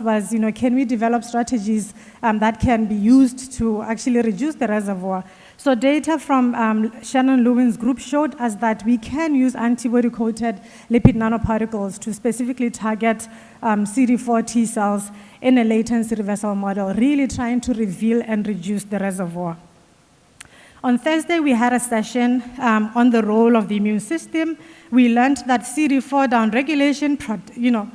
was, can we develop strategies that can be used to actually reduce the reservoir? So data from Shannon Lewin's group showed us that we can use antibody-coated lipid nanoparticles to specifically target CD4 T cells in a latency reversal model, really trying to reveal and reduce the reservoir. On Thursday, we had a session on the role of the immune system. We learned that CD4 downregulation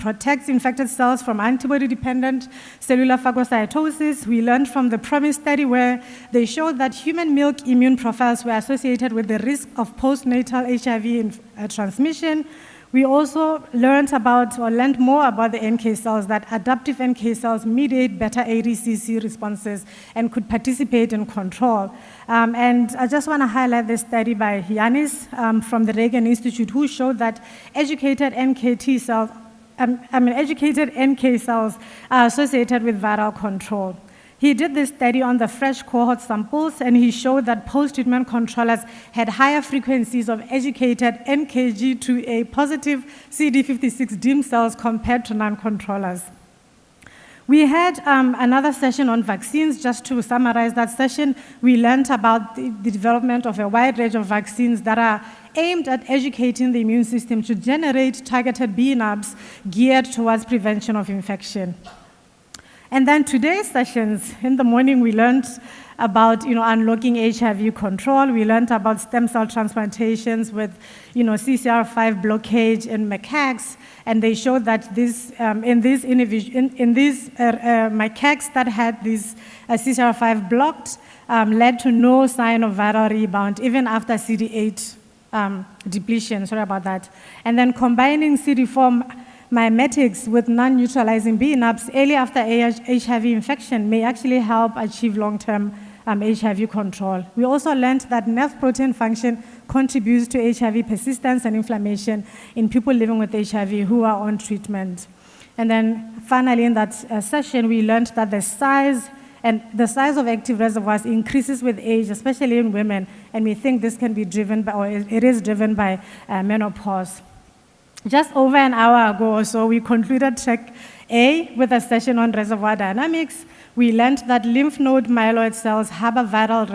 protects infected cells from antibody-dependent cellular phagocytosis. We learned from the PROMISE study where they showed that human milk immune profiles were associated with the risk of postnatal HIV transmission. We also learned more about the NK cells, that adaptive NK cells mediate beta ADCC responses and could participate in control. And I just want to highlight this study by Yanis from the Reagan Institute, who showed that educated NK cells are associated with viral control. He did this study on the fresh cohort samples, and he showed that post-treatment controllers had higher frequencies of educated NKG2A positive CD56 DIM cells compared to non-controllers. We had another session on vaccines. Just to summarize that session, we learned about the development of a wide range of vaccines that are aimed at educating the immune system to generate targeted BNAbs geared towards prevention of infection. And then today's sessions, in the morning, we learned about unlocking HIV control. We learned about stem cell transplantations with CCR5 blockage in macaques, and they showed that in these macaques that had this CCR5 blocked led to no sign of viral rebound, even after CD8 depletion. Sorry about that. And then combining CD4 mimetics with non-neutralizing BNAbs early after HIV infection may actually help achieve long-term HIV control. We also learned that nerve protein function contributes to HIV persistence and inflammation in people living with HIV who are on treatment. And then finally in that session, we learned that the size of active reservoirs increases with age, especially in women, and we think this can be driven by, or it is driven by menopause. Just over an hour ago or so, we concluded Track A with a session on reservoir dynamics. We learned that lymph node myeloid cells harbor viral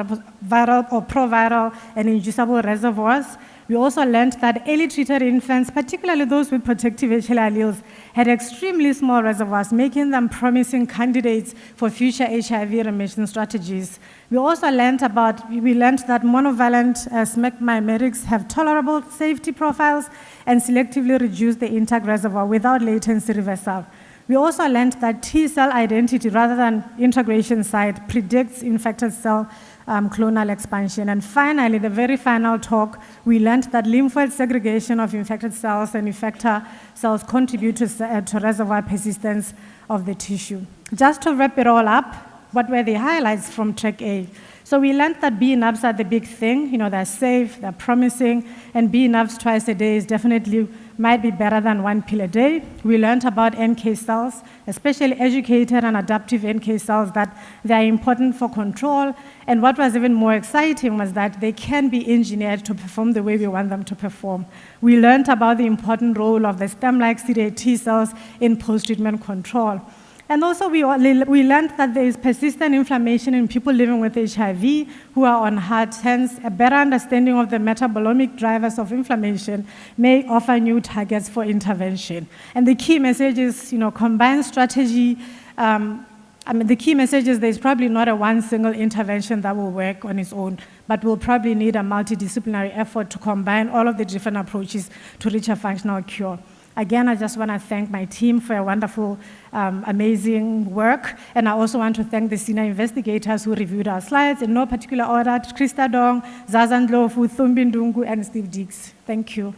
or proviral and inducible reservoirs. We also learned that early treated infants, particularly those with protective HLA alleles, had extremely small reservoirs, making them promising candidates for future HIV remission strategies. We also learned that monovalent SMEC mimetics have tolerable safety profiles and selectively reduce the intact reservoir without latency reversal. We also learned that T-cell identity rather than integration site predicts infected cell clonal expansion. And finally, the very final talk, we learned that lymphoid segregation of infected cells and effector cells contribute to reservoir persistence of the tissue. Just to wrap it all up, what were the highlights from Track A? So we learned that BNAbs are the big thing. They're safe, they're promising, and BNAbs twice a day is definitely might be better than one pill a day. We learned about NK cells, especially educated and adaptive NK cells, that they are important for control. And what was even more exciting was that they can be engineered to perform the way we want them to perform. We learned about the important role of the stem-like CD8 T cells in post-treatment control. And also we learned that there is persistent inflammation in people living with HIV who are on HAART. Hence, a better understanding of the metabolomic drivers of inflammation may offer new targets for intervention. And the key message is, combined strategy. The key message is there's probably not a one single intervention that will work on its own, but we'll probably need a multidisciplinary effort to combine all of the different approaches to reach a functional cure. Again, I just want to thank my team for a wonderful, amazing work. And I also want to thank the senior investigators who reviewed our slides in no particular order: Krista Dong, Zazan Ndlovu, Thumbi Ndungu, and Steve Dix. Thank you.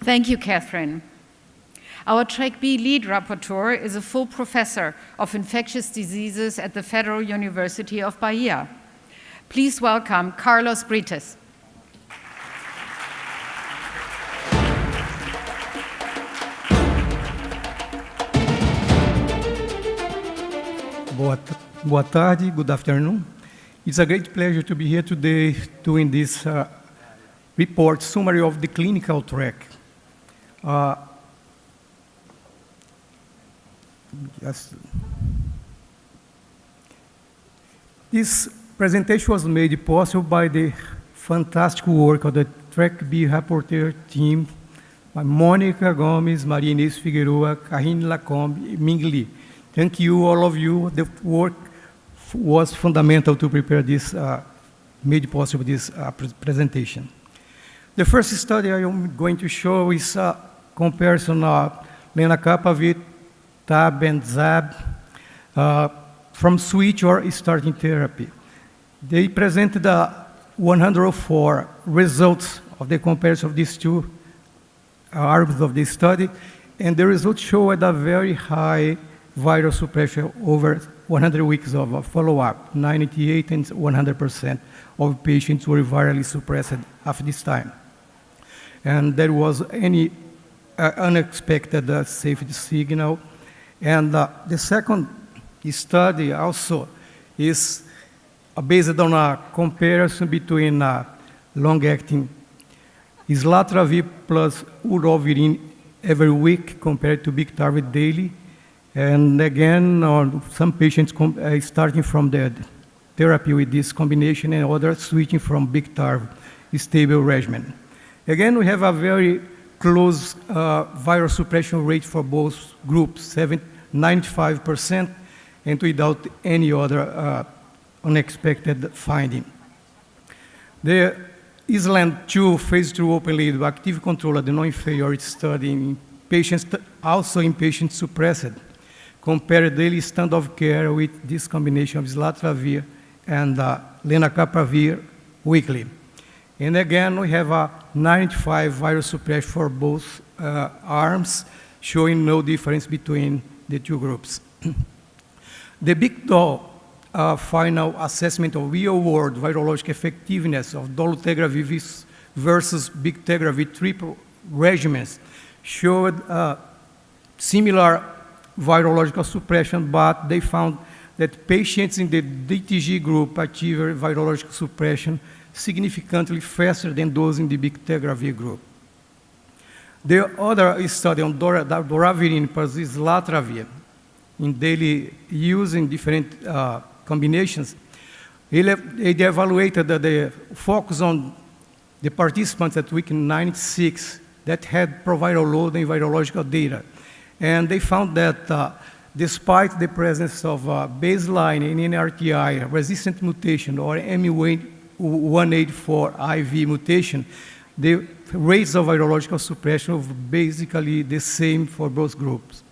Thank you, Catherine. Our Track B lead rapporteur is a full professor of infectious diseases at the Federal University of Bahia. Please welcome Carlos Brites. Boa tarde, good afternoon. It's a great pleasure to be here today doing this report summary of the clinical track. This presentation was made possible by the fantastic work of the Track B rapporteur team by Mônica Gomes, Maria Inês Figueroa, Karine Lacombe, Ming Li. Thank you, all of you. The work was fundamental to prepare this, made possible this presentation. The first study I am going to show is a comparison of lenacapavir, tab, and zab from switch or starting therapy. They presented 104 results of the comparison of these two arms of the study, and the results showed a very high viral suppression over 100 weeks of follow-up. 98 and 100% of patients were virally suppressed after this time. And there was any unexpected safety signal. And the second study also is based on a comparison between long-acting islatravir plus urovirin every week compared to Biktarvy daily. And again, some patients starting from the therapy with this combination and others switching from Biktarvy stable regimen. Again, we have a very close viral suppression rate for both groups, 95%, and without any other unexpected finding. The Island 2 phase 2 open-label active control of the non-inferiority study in patients, also in patients suppressed, compared daily standard of care with this combination of islatravir and lenacapavir weekly. And again, we have a 95 viral suppression for both arms, showing no difference between the two groups. The Big Doll final assessment of real-world virologic effectiveness of dolutegravir versus bictegravir triple regimens showed similar virological suppression, but they found that patients in the DTG group achieved virological suppression significantly faster than those in the bictegravir group. The other study on doravirine plus islatravir in daily use in different combinations, they evaluated the focus on the participants at week 96 that had proviral load and virological data. And they found that despite the presence of baseline in NRTI resistant mutation or M184IV mutation, the rates of virological suppression were basically the same for both groups.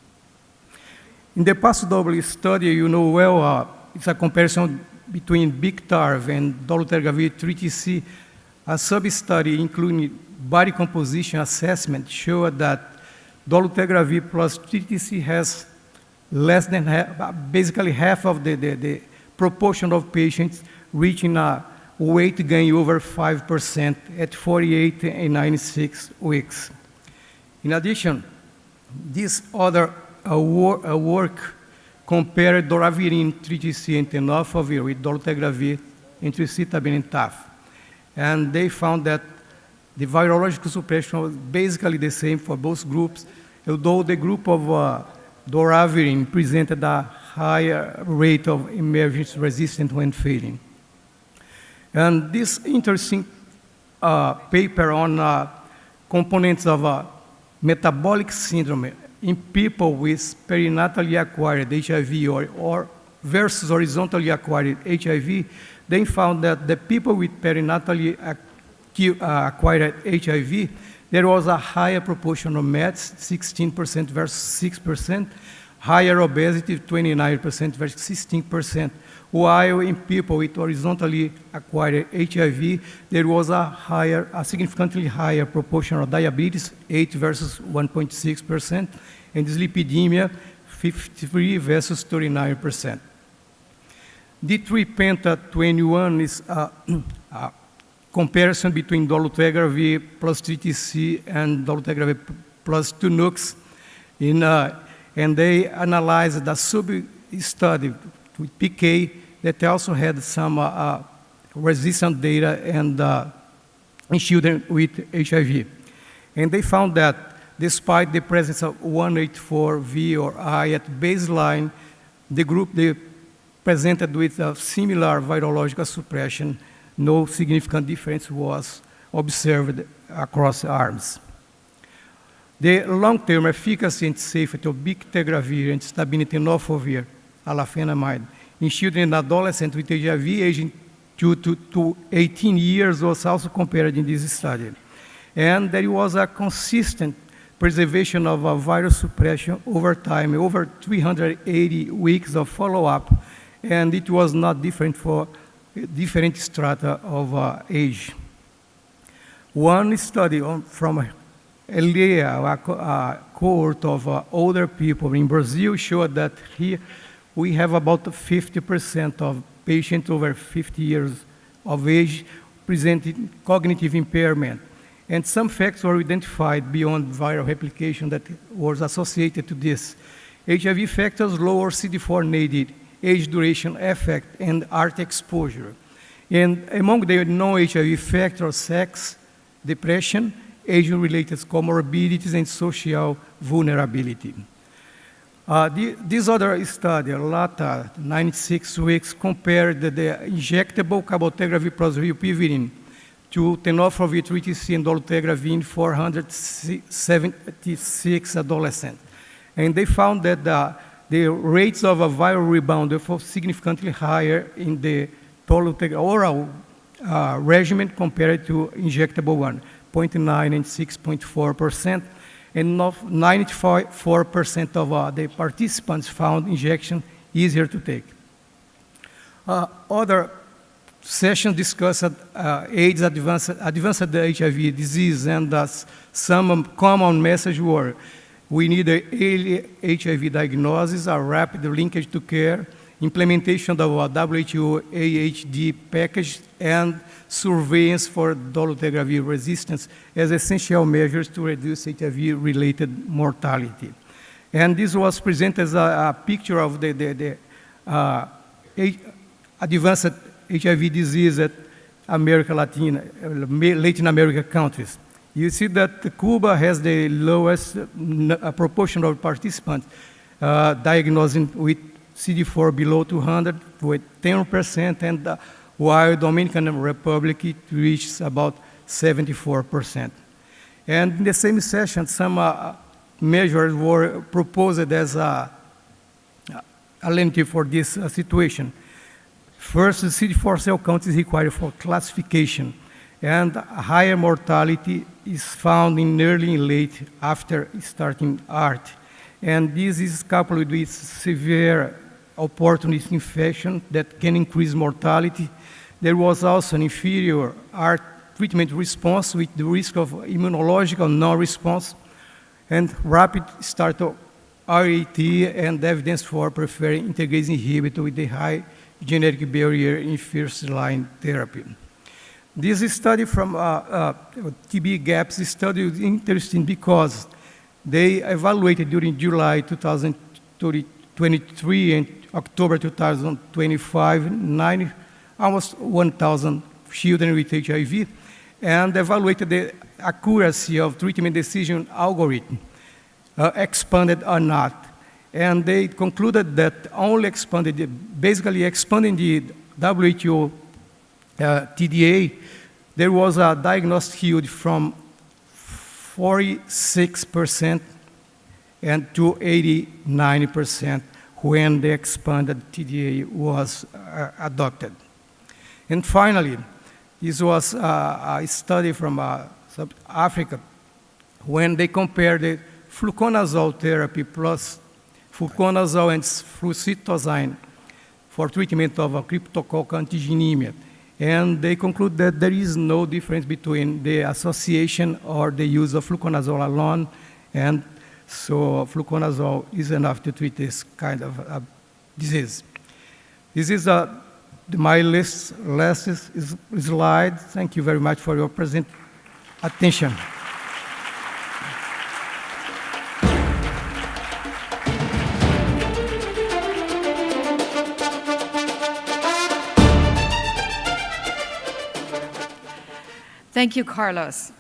In the PASS-W study, you know well, it's a comparison between Biktarvy and dolutegravir 3TC. A sub-study including body composition assessment showed that dolutegravir plus 3TC has less than basically half of the proportion of patients reaching a weight gain over 5% at 48 and 96 weeks. In addition, this other work compared doravirine 3TC and tenofovir with dolutegravir, entrectinib, and TAF. And they found that the virological suppression was basically the same for both groups, although the group of doravirine presented a higher rate of emergence resistance when failing. And this interesting paper on components of metabolic syndrome in people with perinatally acquired HIV or versus horizontally acquired HIV, they found that the people with perinatally acquired HIV, there was a higher proportion of METs, 16% versus 6%, higher obesity, 29% versus 16%, while in people with horizontally acquired HIV, there was a significantly higher proportion of diabetes, 8 versus 1.6%, and dyslipidemia, 53 versus 39%. D3-penta-21 is a comparison between dolutegravir plus 3TC and dolutegravir plus 2-NUCs, and they analyzed a sub-study with PK that also had some resistant data and in children with HIV. And they found that despite the presence of 184V or I at baseline, the group they presented with a similar virological suppression. No significant difference was observed across arms. The long-term efficacy and safety of bictegravir and tenofovir, alafenamide, in children and adolescents with HIV aging 2 to 18 years was also compared in this study. And there was a consistent preservation of viral suppression over time, over 380 weeks of follow-up, and it was not different for different strata of age. One study from ELEA, a cohort of older people in Brazil, showed that here we have about 50% of patients over 50 years of age presenting cognitive impairment. And some facts were identified beyond viral replication that was associated to this. HIV factors lower CD4 native, age duration effect, and art exposure. And among the non-HIV factors, sex, depression, age-related comorbidities, and social vulnerability. This other study, LATA, 96 weeks, compared the injectable cabotegravir plus rilpivirine to tenofovir 3TC and dolutegravir in 476 adolescents. And they found that the rates of a viral rebound were significantly higher in the oral regimen compared to injectable one, 0.9 and 6.4%. And 94% of the participants found injection easier to take. Other sessions discussed AIDS, advanced HIV disease, and some common message were, we need an early HIV diagnosis, a rapid linkage to care, implementation of a WHO AHD package, and surveillance for dolutegravir resistance as essential measures to reduce HIV-related mortality. And this was presented as a picture of the advanced HIV disease at Latin America countries. You see that Cuba has the lowest proportion of participants diagnosing with CD4 below 200 with 10%, and while Dominican Republic it reaches about 74%. And in the same session, some measures were proposed as a alternative for this situation. First, the CD4 cell count is required for classification, and higher mortality is found in early and late after starting ART. And this is coupled with severe opportunist infection that can increase mortality. There was also an inferior ART treatment response with the risk of immunological non-response, and rapid start of RAT and evidence for preferring integrase inhibitor with the high genetic barrier in first-line therapy. This study from TB GAPS study is interesting because they evaluated during July 2023 and October 2025, almost 1,000 children with HIV, and evaluated the accuracy of treatment decision algorithm, expanded or not. And they concluded that only basically expanding the WHO TDA, there was a diagnostic yield from 46% and to 89% when the expanded TDA was adopted. And finally, this was a study from South Africa when they compared the fluconazole therapy plus fluconazole and flucytosine for treatment of cryptococcal antigenemia. And they conclude that there is no difference between the association or the use of fluconazole alone, and so fluconazole is enough to treat this kind of disease. This is my last slide. Thank you very much for your present attention. Thank you, Carlos.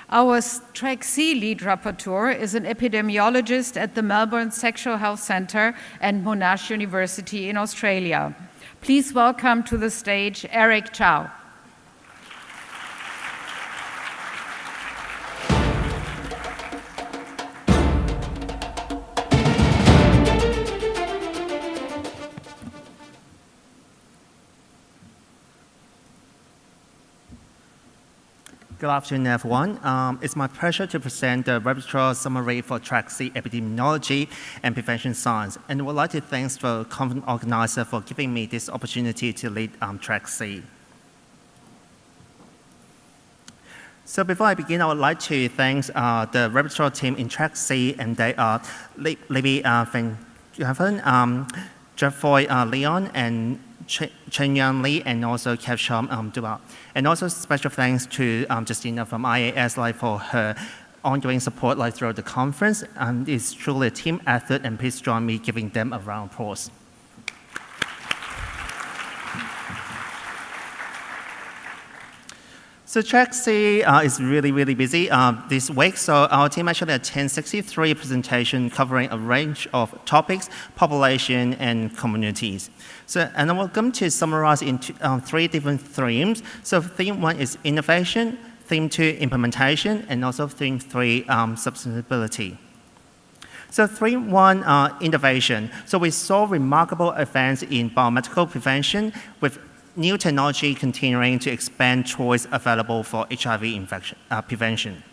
Our Track C lead rapporteur is an epidemiologist at the Melbourne Sexual Health Centre and Monash University in Australia. Please welcome to the stage Eric Chow. Good afternoon, everyone. It's my pleasure to present the rapporteur summary for Track C Epidemiology and Prevention Science, and I would like to thank the conference organizer for giving me this opportunity to lead Track C. So before I begin, I would like to thank the rapporteur team in Track C, and they are Libby Van Gaven, Jeffoy Leon, and Chen Yang Li, and also Kevsham Dua. And also special thanks to Justina from IAS for her ongoing support throughout the conference. It's truly a team effort, and please join me giving them a round of applause. So Track C is really busy this week. So our team actually attends 63 presentations covering a range of topics, population, and communities. So, and I'm going to summarize into 3 different themes. So theme 1 is innovation, theme 2, implementation, and also theme 3, sustainability. So theme 1, innovation. So we saw remarkable advance in biomedical prevention with new technology continuing to expand choice available for HIV infection prevention.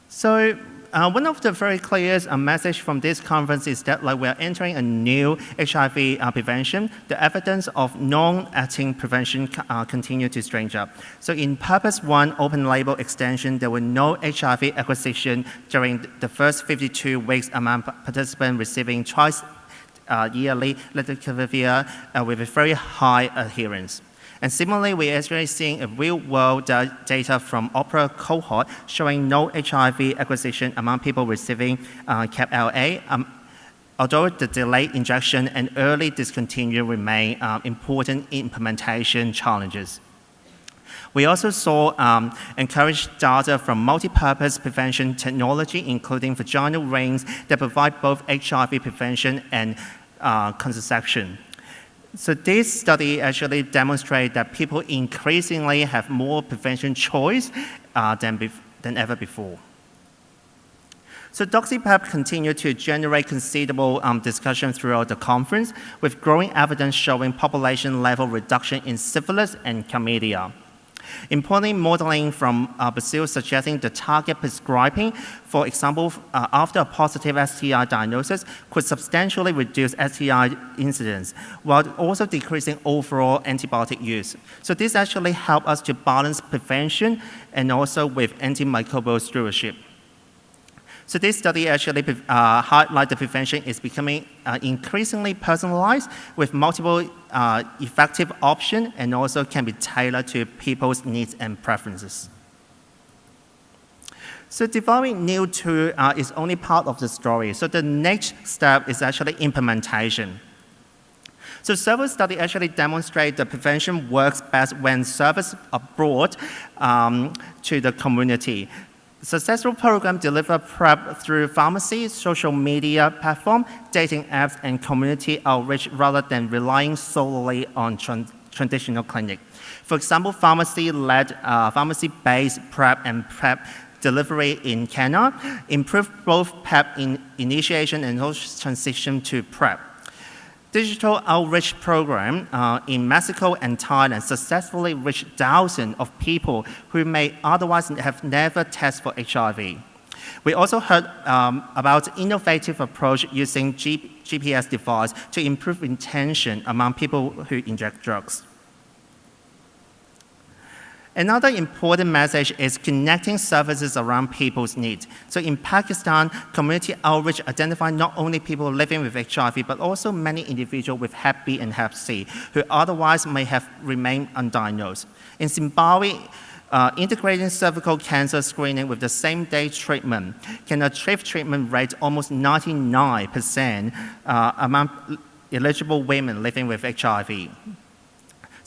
So one of the very clear message from this conference is that we are entering a new HIV prevention. The evidence of non-acting prevention continue to strange up. So in Purpose 1 open label extension, there were no HIV acquisition during the first 52 weeks among participants receiving twice yearly lenacapavir with a very high adherence. And similarly, we're actually seeing a real-world data from OPERA cohort showing no HIV acquisition among people receiving CAP-LA, although the delayed injection and early discontinuation remain important implementation challenges. We also saw encouraged data from multi-purpose prevention technology, including vaginal rings that provide both HIV prevention and contraception. So this study actually demonstrates that people increasingly have more prevention choice than ever before. So DoxyPEP continued to generate considerable discussion throughout the conference, with growing evidence showing population-level reduction in syphilis and chlamydia. Importantly, modeling from Brazil suggesting the target prescribing, for example, after a positive STI diagnosis, could substantially reduce STI incidence, while also decreasing overall antibiotic use. So this actually helped us to balance prevention and also with antimicrobial stewardship. So this study actually highlights the prevention is becoming increasingly personalized with multiple effective options, and also can be tailored to people's needs and preferences. So developing new tools is only part of the story. So the next step is actually implementation. So several studies actually demonstrate that prevention works best when services are brought to the community. Successful programs deliver PrEP through pharmacy, social media platform, dating apps, and community outreach rather than relying solely on traditional clinic. For example, pharmacy-based PrEP and PrEP delivery in Canada improved both PrEP initiation and also transition to PrEP. Digital outreach program in Mexico and Thailand successfully reached thousands of people who may otherwise have never tested for HIV. We also heard about innovative approach using GPS device to improve retention among people who inject drugs. Another important message is connecting services around people's needs. So in Pakistan, community outreach identified not only people living with HIV, but also many individuals with Hep B and Hep C, who otherwise may have remained undiagnosed. In Zimbabwe, integrating cervical cancer screening with the same-day treatment can achieve treatment rate almost 99% among eligible women living with HIV.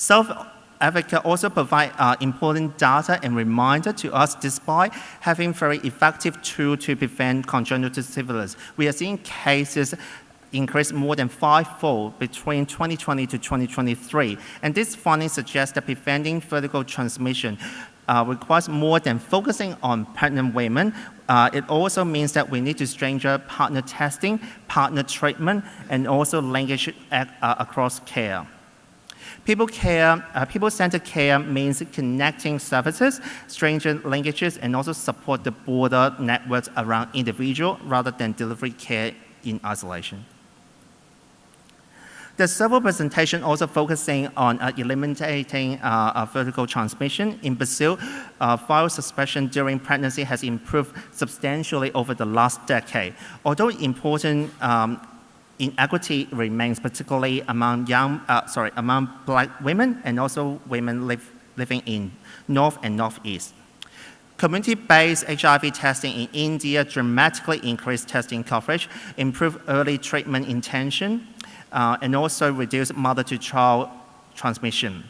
Self-advocate also provide important data and reminder to us despite having very effective tool to prevent congenital syphilis. We are seeing cases increase more than 5-fold between 2020 to 2023. And this finding suggests that preventing vertical transmission requires more than focusing on pregnant women. It also means that we need to strengthen partner testing, partner treatment, and also linkage across care. People-centered care means connecting services, strengthen linkages, and also support the broader networks around individual rather than delivery care in isolation. There's several presentations also focusing on eliminating vertical transmission. In Brazil, viral suppression during pregnancy has improved substantially over the last decade. Although important inequity remains, particularly among among Black women and also women living in North and Northeast. Community-based HIV testing in India dramatically increased testing coverage, improved early treatment intention, and also reduce mother-to-child transmission.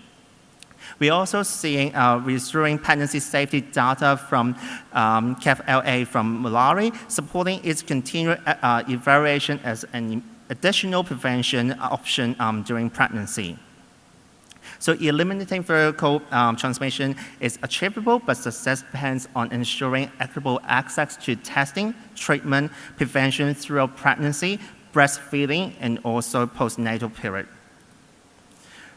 We're also seeing restoring pregnancy safety data from CAF-LA from Malawi, supporting its continued evaluation as an additional prevention option during pregnancy. So eliminating vertical transmission is achievable, but success depends on ensuring equitable access to testing, treatment, prevention throughout pregnancy, breastfeeding, and also postnatal period.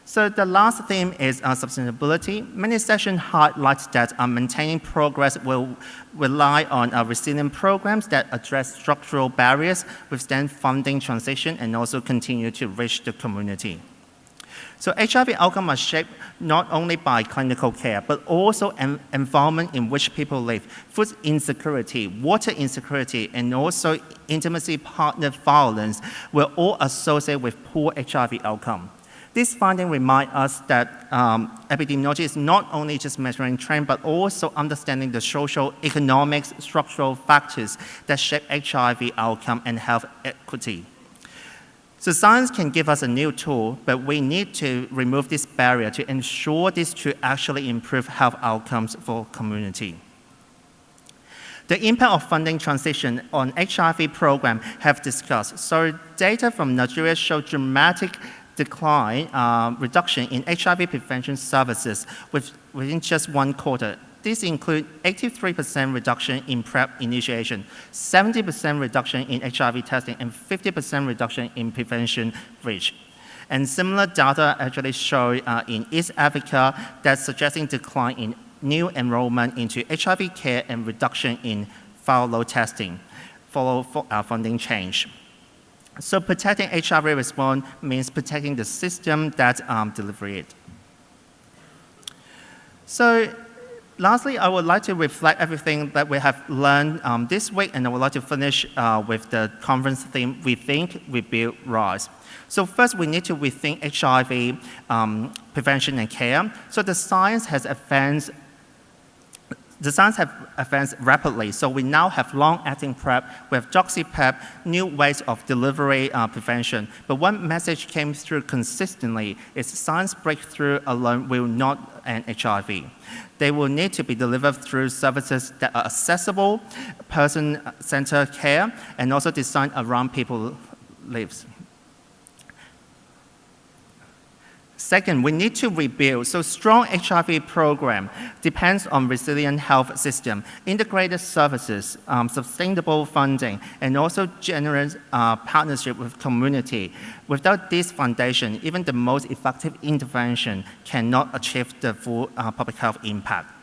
So the last theme is sustainability. Many sessions highlight that maintaining progress will rely on resilient programs that address structural barriers, withstand funding transition, and also continue to reach the community. So HIV outcomes are shaped not only by clinical care, but also an environment in which people live. Food insecurity, water insecurity, and also intimacy partner violence will all associate with poor HIV outcome. This finding reminds us that epidemiology is not only just measuring trend, but also understanding the social, economic, structural factors that shape HIV outcome and health equity. So science can give us a new tool, but we need to remove this barrier to ensure this to actually improve health outcomes for community. The impact of funding transition on HIV program have discussed. So data from Nigeria show dramatic decline, reduction in HIV prevention services within just 1 quarter. These include 83% reduction in PrEP initiation, 70% reduction in HIV testing, and 50% reduction in prevention reach. And similar data actually show in East Africa that's suggesting decline in new enrollment into HIV care and reduction in viral load testing, follow funding change. So protecting HIV response means protecting the system that delivers it. So lastly, I would like to reflect everything that we have learned this week, and I would like to finish with the conference theme, Rethink, Rebuild, Rise. So first, we need to rethink HIV prevention and care. So the science has advanced rapidly. So we now have long-acting PrEP, we have doxy-PrEP, new ways of delivery prevention. But one message came through consistently is science breakthrough alone will not end HIV. They will need to be delivered through services that are accessible, person-centered care, and also designed around people's lives. Second, we need to rebuild. So strong HIV program depends on resilient health system, integrated services, sustainable funding, and also generous partnership with community. Without this foundation, even the most effective intervention cannot achieve the full public health impact.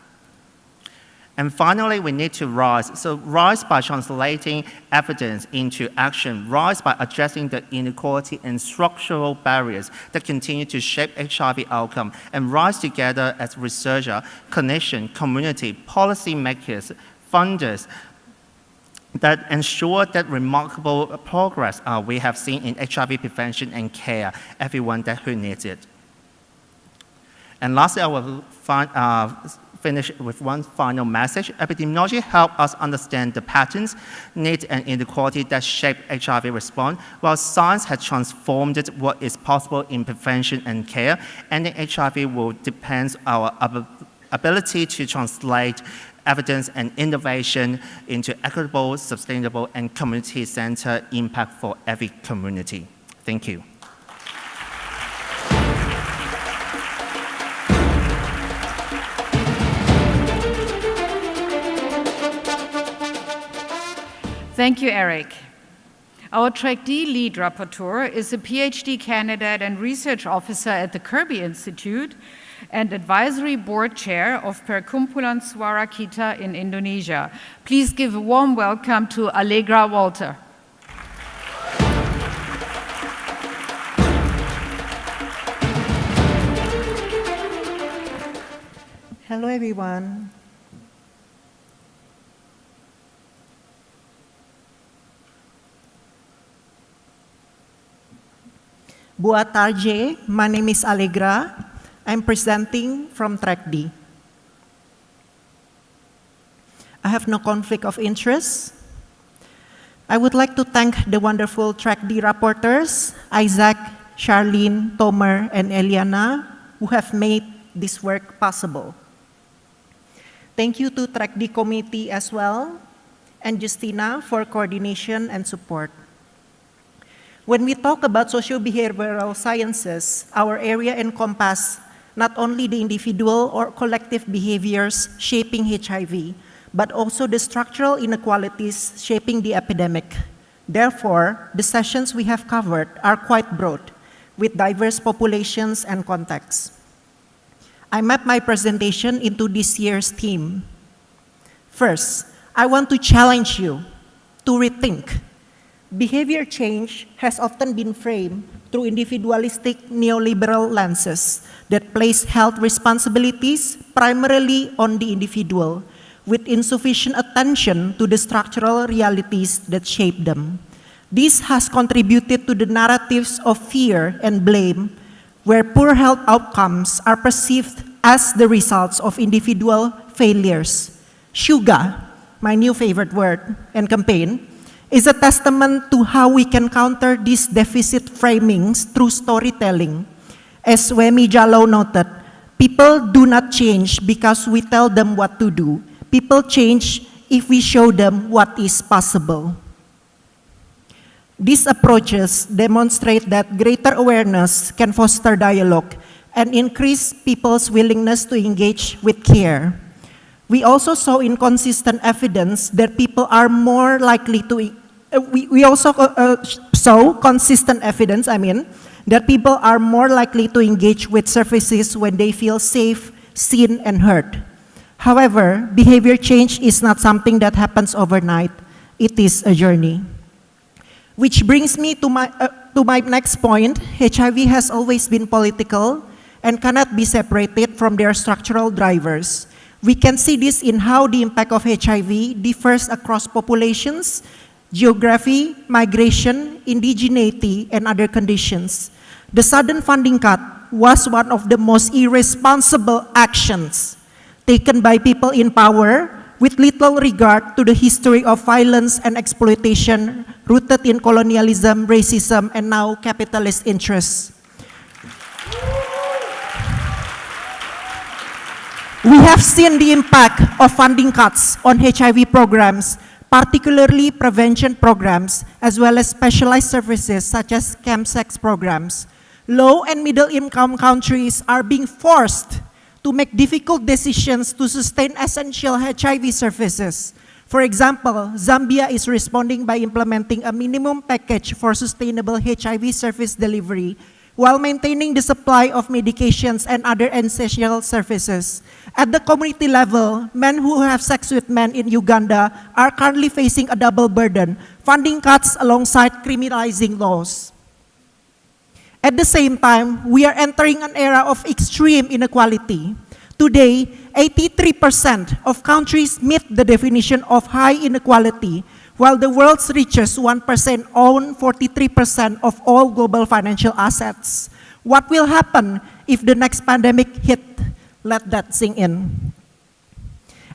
And finally, we need to rise. So rise by translating evidence into action, rise by addressing the inequality and structural barriers that continue to shape HIV outcome, and rise together as researcher, clinician, community, policymakers, funders, that ensure that remarkable progress we have seen in HIV prevention and care, everyone who needs it. And lastly, I will finish with one final message. Epidemiology helps us understand the patterns, needs, and inequality that shape HIV response, while science has transformed what is possible in prevention and care. Ending HIV will depend on our ability to translate evidence and innovation into equitable, sustainable, and community-centered impact for every community. Thank you. Thank you, Eric. Our Track D lead rapporteur is a PhD candidate and research officer at the Kirby Institute and advisory board chair of Perkumpulan Suara Kita in Indonesia. Please give a warm welcome to Allegra Walter. Hello, everyone. Boa tarde. My name is Allegra. I'm presenting from Track D. I have no conflict of interest. I would like to thank the wonderful Track D rapporteurs, Isaac, Charlene, Tomer, and Eliana, who have made this work possible. Thank you to Track D committee as well, and Justina for coordination and support. When we talk about socio-behavioral sciences, our area encompasses not only the individual or collective behaviors shaping HIV, but also the structural inequalities shaping the epidemic. Therefore, the sessions we have covered are quite broad, with diverse populations and contexts. I map my presentation into this year's theme. First, I want to challenge you to rethink. Behavior change has often been framed through individualistic neoliberal lenses that place health responsibilities primarily on the individual, with insufficient attention to the structural realities that shape them. This has contributed to the narratives of fear and blame, where poor health outcomes are perceived as the results of individual failures. Shuga, my new favorite word and campaign, is a testament to how we can counter these deficit framings through storytelling. As Wemi Jallow noted, people do not change because we tell them what to do. People change if we show them what is possible. These approaches demonstrate that greater awareness can foster dialogue and increase people's willingness to engage with care. We also saw inconsistent evidence that people are more likely to, saw consistent evidence, that people are more likely to engage with services when they feel safe, seen, and heard. However, behavior change is not something that happens overnight. It is a journey. Which brings me to my next point. HIV has always been political and cannot be separated from their structural drivers. We can see this in how the impact of HIV differs across populations, geography, migration, indigeneity, and other conditions. The sudden funding cut was one of the most irresponsible actions taken by people in power with little regard to the history of violence and exploitation rooted in colonialism, racism, and now capitalist interests. We have seen the impact of funding cuts on HIV programs, particularly prevention programs, as well as specialized services such as chemsex programs. Low and middle income countries are being forced to make difficult decisions to sustain essential HIV services. For example, Zambia is responding by implementing a minimum package for sustainable HIV service delivery while maintaining the supply of medications and other essential services. At the community level, men who have sex with men in Uganda are currently facing a double burden, funding cuts alongside criminalizing laws. At the same time, we are entering an era of extreme inequality. Today, 83% of countries meet the definition of high inequality, while the world's richest 1% own 43% of all global financial assets. What will happen if the next pandemic hit? Let that sink in.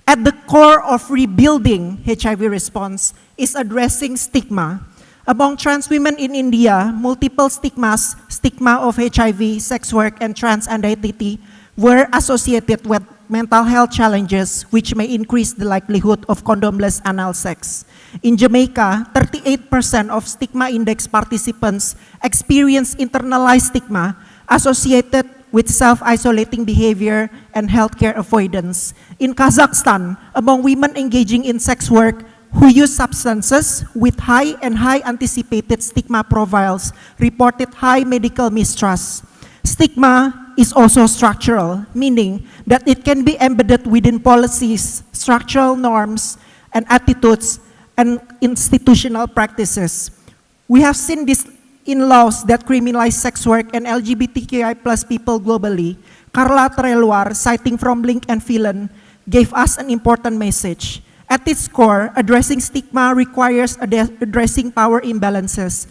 At the core of rebuilding HIV response is addressing stigma. Among trans women in India, multiple stigma of HIV, sex work, and trans identity were associated with mental health challenges, which may increase the likelihood of condomless anal sex. In Jamaica, 38% of stigma index participants experience internalized stigma associated with self-isolating behavior and healthcare avoidance. In Kazakhstan, among women engaging in sex work who use substances with high and high anticipated stigma profiles reported high medical mistrust. Stigma is also structural, meaning that it can be embedded within policies, structural norms, and attitudes, and institutional practices. We have seen this in laws that criminalize sex work and LGBTQI+ people globally. Carla Treloar, citing from Link and Phelan, gave us an important message. At its core, addressing stigma requires addressing power imbalances.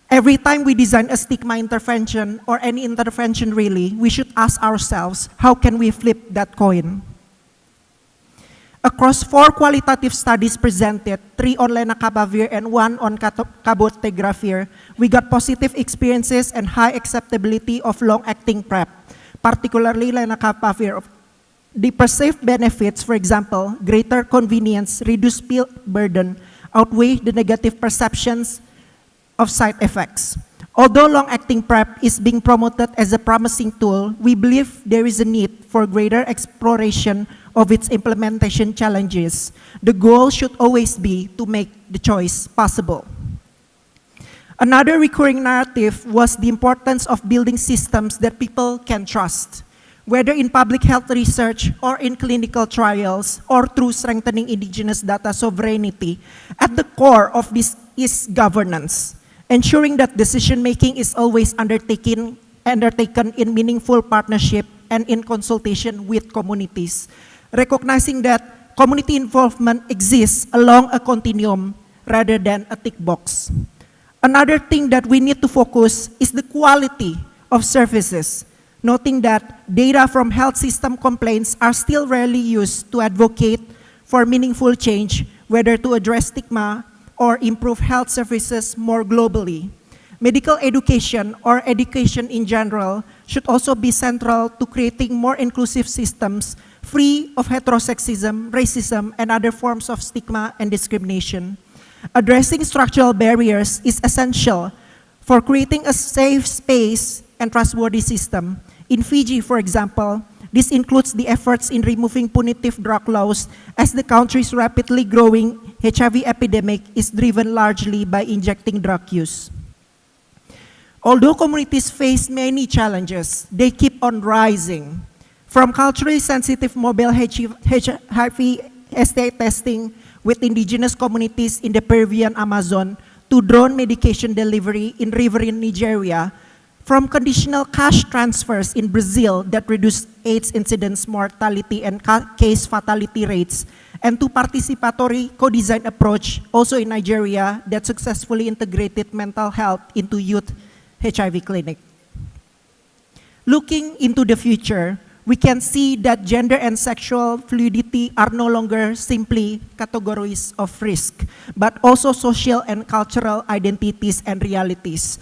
Every time we design a stigma intervention, or any intervention really, we should ask ourselves, how can we flip that coin? Across 4 qualitative studies presented, 3 on lenacapavir and 1 on cabotegravir, we got positive experiences and high acceptability of long-acting PrEP, particularly lenacapavir. The perceived benefits, for example, greater convenience, reduced pill burden, outweigh the negative perceptions of side effects. Although long-acting PrEP is being promoted as a promising tool, we believe there is a need for greater exploration of its implementation challenges. The goal should always be to make the choice possible. Another recurring narrative was the importance of building systems that people can trust, whether in public health research or in clinical trials or through strengthening indigenous data sovereignty. At the core of this is governance, ensuring that decision-making is always undertaken in meaningful partnership and in consultation with communities, recognizing that community involvement exists along a continuum rather than a tick box. Another thing that we need to focus is the quality of services, noting that data from health system complaints are still rarely used to advocate for meaningful change, whether to address stigma or improve health services more globally. Medical education, or education in general, should also be central to creating more inclusive systems free of heterosexism, racism, and other forms of stigma and discrimination. Addressing structural barriers is essential for creating a safe space and trustworthy system. In Fiji, for example, this includes the efforts in removing punitive drug laws, as the country's rapidly growing HIV epidemic is driven largely by injecting drug use. Although communities face many challenges, they keep on rising. From culturally sensitive mobile HIV STI testing with indigenous communities in the Peruvian Amazon to drone medication delivery in riverine Nigeria, from conditional cash transfers in Brazil that reduce AIDS incidence mortality and case fatality rates, and to participatory co-design approach also in Nigeria that successfully integrated mental health into youth HIV clinic. Looking into the future, we can see that gender and sexual fluidity are no longer simply categories of risk, but also social and cultural identities and realities.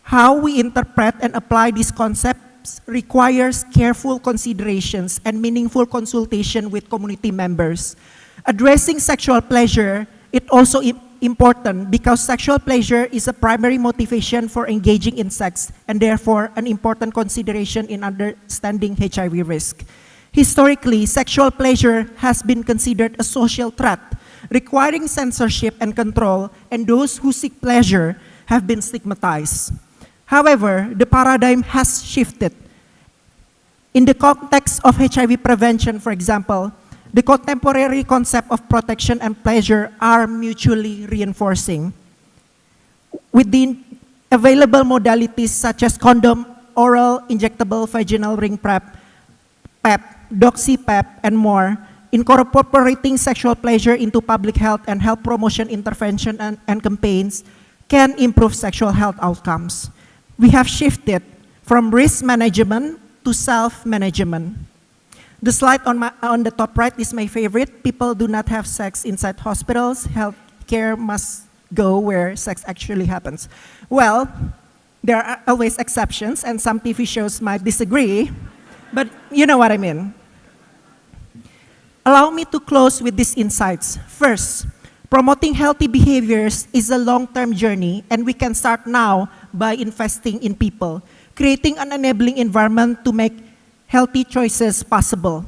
How we interpret and apply these concepts requires careful considerations and meaningful consultation with community members. Addressing sexual pleasure is also important because sexual pleasure is a primary motivation for engaging in sex and therefore an important consideration in understanding HIV risk. Historically, sexual pleasure has been considered a social threat, requiring censorship and control, and those who seek pleasure have been stigmatized. However, the paradigm has shifted. In the context of HIV prevention, for example, the contemporary concept of protection and pleasure are mutually reinforcing. With the available modalities such as condom, oral, injectable vaginal ring PrEP, PEP, doxy-PEP, and more, incorporating sexual pleasure into public health and health promotion intervention and campaigns can improve sexual health outcomes. We have shifted from risk management to self-management. The slide on the top right is my favorite. People do not have sex inside hospitals. Healthcare must go where sex actually happens. Well, there are always exceptions, and some TV shows might disagree, but you know what I mean. Allow me to close with these insights. First, promoting healthy behaviors is a long-term journey, and we can start now by investing in people, creating an enabling environment to make healthy choices possible.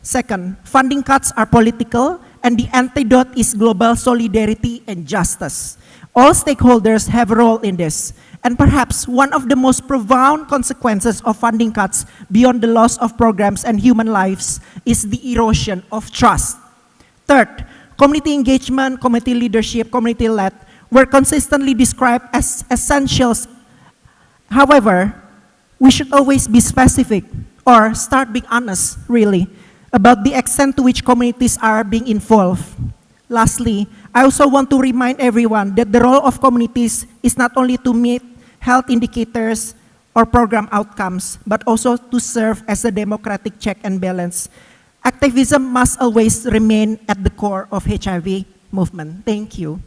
Second, funding cuts are political, and the antidote is global solidarity and justice. All stakeholders have a role in this, and perhaps one of the most profound consequences of funding cuts beyond the loss of programs and human lives is the erosion of trust. Third, community engagement, community leadership, community-led were consistently described as essentials. However, we should always be specific, or start being honest, really, about the extent to which communities are being involved. Lastly, I also want to remind everyone that the role of communities is not only to meet health indicators or program outcomes, but also to serve as a democratic check and balance. Activism must always remain at the core of HIV movement. Thank you.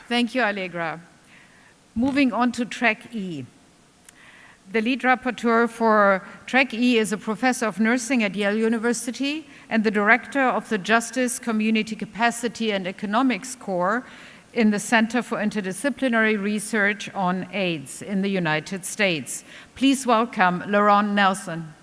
Thank you, Allegra. Moving on to Track E. The lead rapporteur for Track E is a professor of nursing at Yale University and the director of the Justice, Community Capacity and Economics Core in the Center for Interdisciplinary Research on AIDS in the United States. Please welcome Laurent Nelson.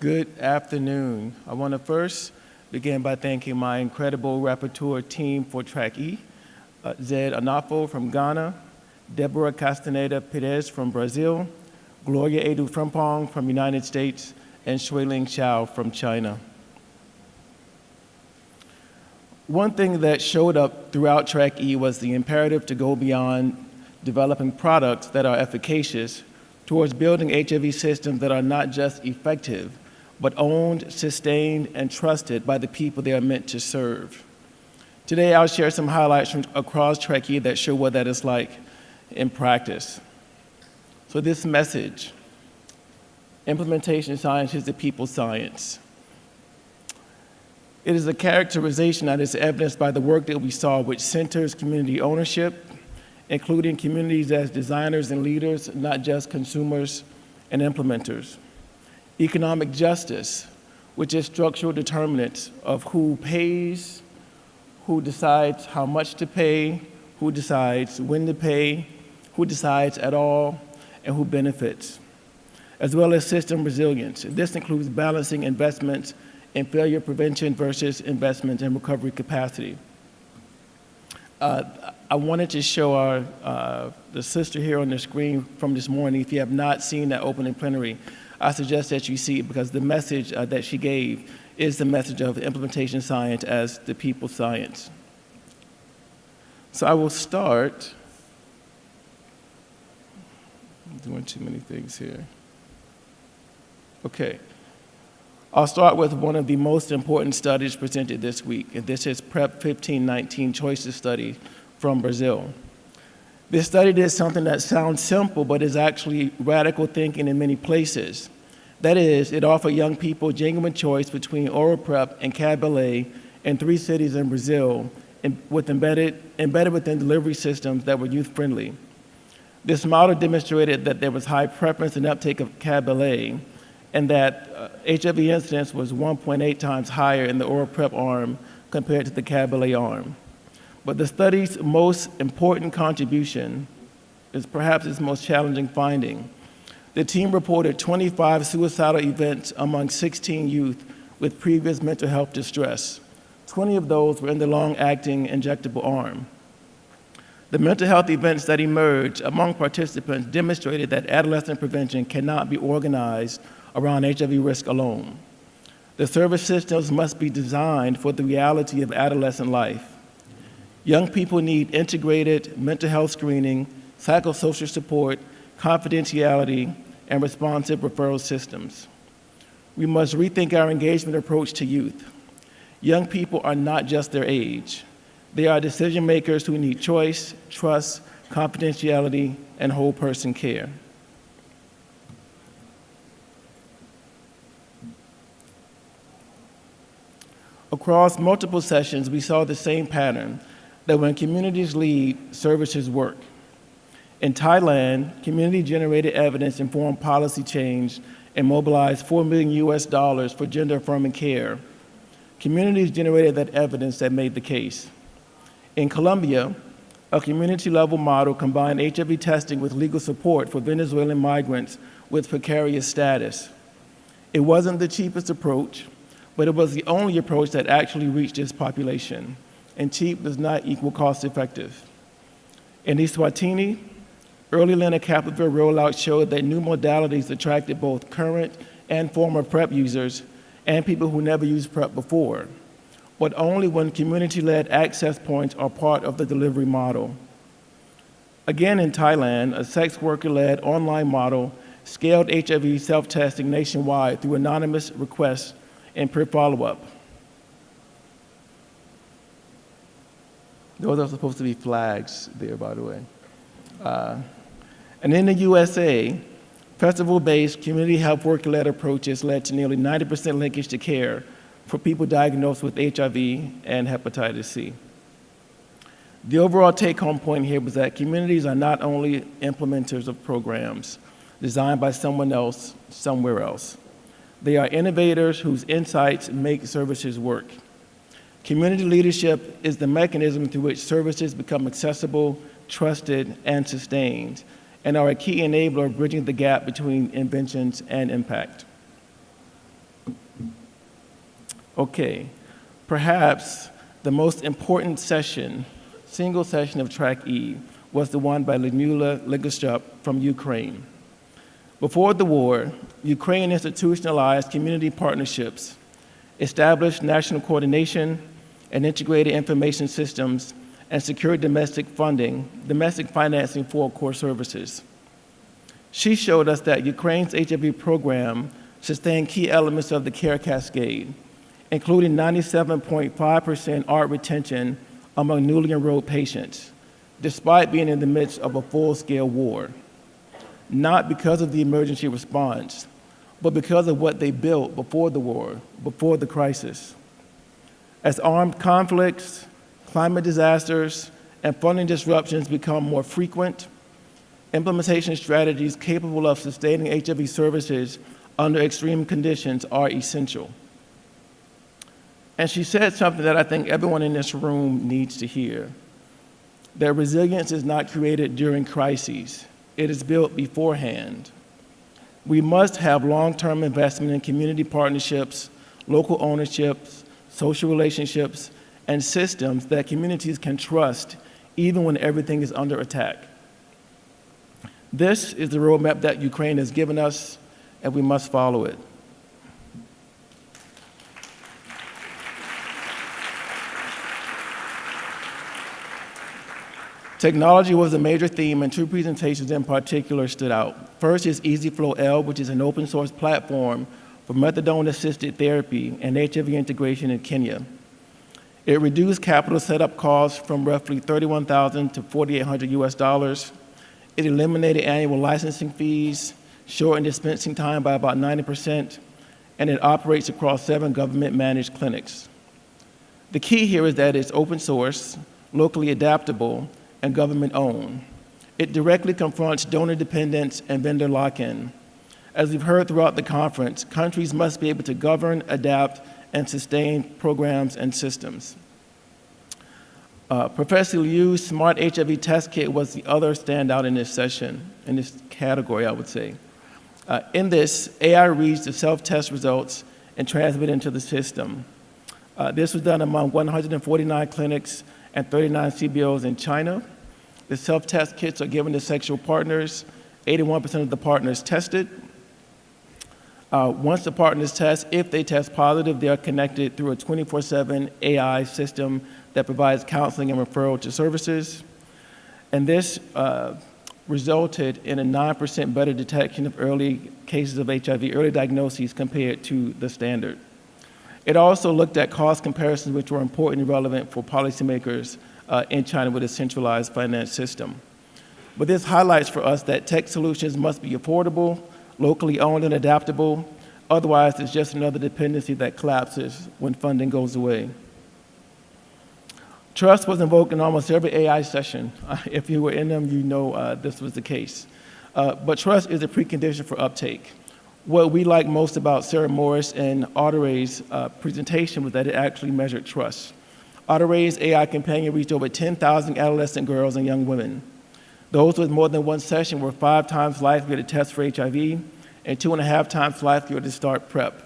Good afternoon. I want to first begin by thanking my incredible rapporteur team for Track E, Zed Anafo from Ghana, Deborah Castaneda Perez from Brazil, Gloria Edu Frimpong from United States, and Shuiling Xiao from China. One thing that showed up throughout Track E was the imperative to go beyond developing products that are efficacious towards building HIV systems that are not just effective, but owned, sustained, and trusted by the people they are meant to serve. Today, I'll share some highlights from across Track E that show what that is like in practice. So this message, implementation science is the people's science. It is a characterization that is evidenced by the work that we saw, which centers community ownership, including communities as designers and leaders, not just consumers and implementers. Economic justice, which is structural determinants of who pays, who decides how much to pay, who decides when to pay, who decides at all, and who benefits, as well as system resilience. This includes balancing investments in failure prevention versus investment in recovery capacity. I wanted to show the sister here on the screen from this morning. If you have not seen that opening plenary, I suggest that you see it because the message that she gave is the message of implementation science as the people's science. So I will start. I'm doing too many things here. Okay. I'll start with one of the most important studies presented this week, and this is PrEP 1519 Choices Study from Brazil. This study did something that sounds simple, but is actually radical thinking in many places. That is, it offered young people genuine choice between oral PrEP and Cabernet in 3 cities in Brazil, embedded within delivery systems that were youth-friendly. This model demonstrated that there was high preference and uptake of Cabernet, and that HIV incidence was 1.8 times higher in the oral PrEP arm compared to the Cabernet arm. But the study's most important contribution is perhaps its most challenging finding. The team reported 25 suicidal events among 16 youth with previous mental health distress. 20 of those were in the long-acting injectable arm. The mental health events that emerged among participants demonstrated that adolescent prevention cannot be organized around HIV risk alone. The service systems must be designed for the reality of adolescent life. Young people need integrated mental health screening, psychosocial support, confidentiality, and responsive referral systems. We must rethink our engagement approach to youth. Young people are not just their age. They are decision makers who need choice, trust, confidentiality, and whole person care. Across multiple sessions, we saw the same pattern, that when communities lead, services work. In Thailand, community-generated evidence informed policy change and mobilized $4 million for gender-affirming care. Communities generated that evidence that made the case. In Colombia, a community-level model combined HIV testing with legal support for Venezuelan migrants with precarious status. It wasn't the cheapest approach, but it was the only approach that actually reached this population, and cheap does not equal cost-effective. In Eswatini, early lenacapavir rollout showed that new modalities attracted both current and former PrEP users and people who never used PrEP before, but only when community-led access points are part of the delivery model. Again in Thailand, a sex worker-led online model scaled HIV self-testing nationwide through anonymous requests and peer follow-up. Those are supposed to be flags there, by the way. And in the USA, festival-based community health worker-led approaches led to nearly 90% linkage to care for people diagnosed with HIV and hepatitis C. The overall take-home point here was that communities are not only implementers of programs designed by someone else, somewhere else. They are innovators whose insights make services work. Community leadership is the mechanism through which services become accessible, trusted, and sustained, and are a key enabler of bridging the gap between inventions and impact. Okay, perhaps the most important session, single session of Track E, was the one by Lyudmila Ligostrup from Ukraine. Before the war, Ukraine institutionalized community partnerships, established national coordination and integrated information systems, and secured domestic financing for core services. She showed us that Ukraine's HIV program sustained key elements of the care cascade, including 97.5% ART retention among newly enrolled patients, despite being in the midst of a full-scale war. Not because of the emergency response, but because of what they built before the war, before the crisis. As armed conflicts, climate disasters, and funding disruptions become more frequent, implementation strategies capable of sustaining HIV services under extreme conditions are essential. And she said something that I think everyone in this room needs to hear, that resilience is not created during crises. It is built beforehand. We must have long-term investment in community partnerships, local ownerships, social relationships, and systems that communities can trust even when everything is under attack. This is the roadmap that Ukraine has given us, and we must follow it. Technology was a major theme, and two presentations in particular stood out. First is EasyFlow L, which is an open source platform for methadone-assisted therapy and HIV integration in Kenya. It reduced capital setup costs from roughly $31,000 to $4,800. It eliminated annual licensing fees, shortened dispensing time by about 90%, and it operates across 7 government-managed clinics. The key here is that it's open source, locally adaptable, and government-owned. It directly confronts donor dependence and vendor lock-in. As we've heard throughout the conference, countries must be able to govern, adapt, and sustain programs and systems. Professor Liu's Smart HIV Test Kit was the other standout in this session, in this category, I would say. In this, AI reads the self-test results and transmits into the system. This was done among 149 clinics and 39 CBOs in China. The self-test kits are given to sexual partners. 81% of the partners tested. Once the partners test, if they test positive, they are connected through a 24/7 AI system that provides counseling and referral to services. And this resulted in a 9% better detection of early cases of HIV, early diagnoses compared to the standard. It also looked at cost comparisons, which were important and relevant for policymakers in China with a centralized finance system. But this highlights for us that tech solutions must be affordable, locally owned and adaptable. Otherwise, it's just another dependency that collapses when funding goes away. Trust was invoked in almost every AI session. If you were in them, you know this was the case. But trust is a precondition for uptake. What we like most about Sarah Morris and Autoray's presentation was that it actually measured trust. Autoray's AI companion reached over 10,000 adolescent girls and young women. Those with more than one session were 5 times likelier to test for HIV and 2.5 times likelier to start PrEP.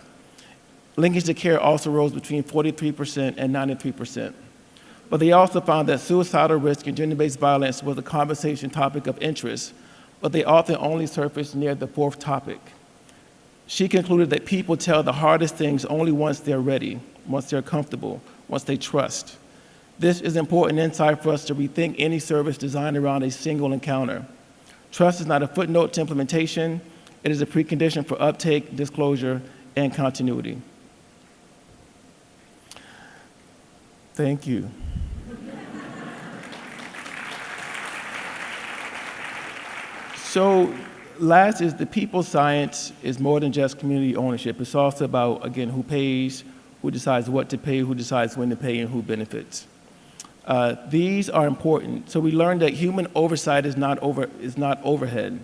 Linkage to care also rose between 43% and 93%. But they also found that suicidal risk and gender-based violence was a conversation topic of interest, but they often only surfaced near the 4th topic. She concluded that people tell the hardest things only once they're ready, once they're comfortable, once they trust. This is important insight for us to rethink any service designed around a single encounter. Trust is not a footnote to implementation. It is a precondition for uptake, disclosure, and continuity. Thank you. So last is the people science is more than just community ownership. It's also about, again, who pays, who decides what to pay, who decides when to pay, and who benefits. These are important. So we learned that human oversight is not overhead.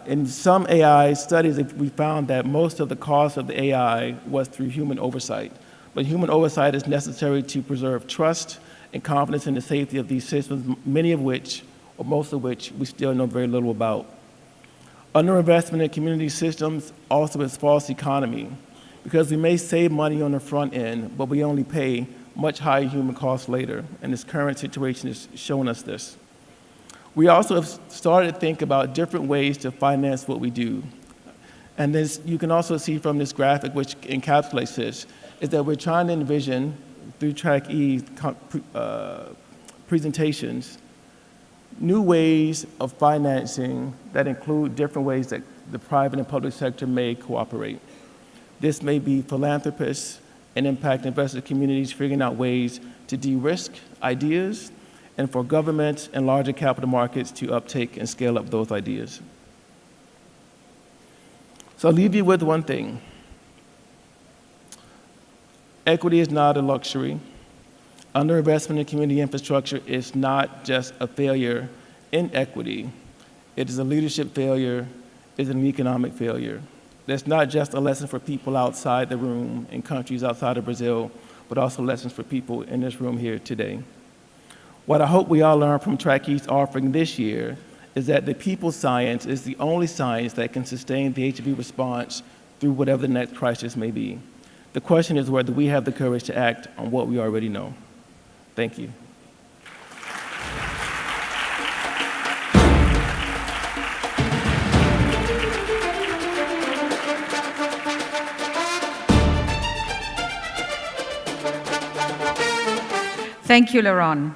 In some AI studies, we found that most of the cost of the AI was through human oversight. But human oversight is necessary to preserve trust and confidence in the safety of these systems, many of which, or most of which, we still know very little about. Underinvestment in community systems also is false economy, because we may save money on the front end, but we only pay much higher human costs later, and this current situation is showing us this. We also have started to think about different ways to finance what we do. And this, you can also see from this graphic, which encapsulates this, is that we're trying to envision, through Track E presentations, new ways of financing that include different ways that the private and public sector may cooperate. This may be philanthropists and impact investor communities figuring out ways to de-risk ideas, and for governments and larger capital markets to uptake and scale up those ideas. So I'll leave you with one thing. Equity is not a luxury. Underinvestment in community infrastructure is not just a failure in equity. It is a leadership failure, it is an economic failure. That's not just a lesson for people outside the room in countries outside of Brazil, but also lessons for people in this room here today. What I hope we all learn from Track E's offering this year is that the people science is the only science that can sustain the HIV response through whatever the next crisis may be. The question is whether we have the courage to act on what we already know. Thank you. Thank you, Laron.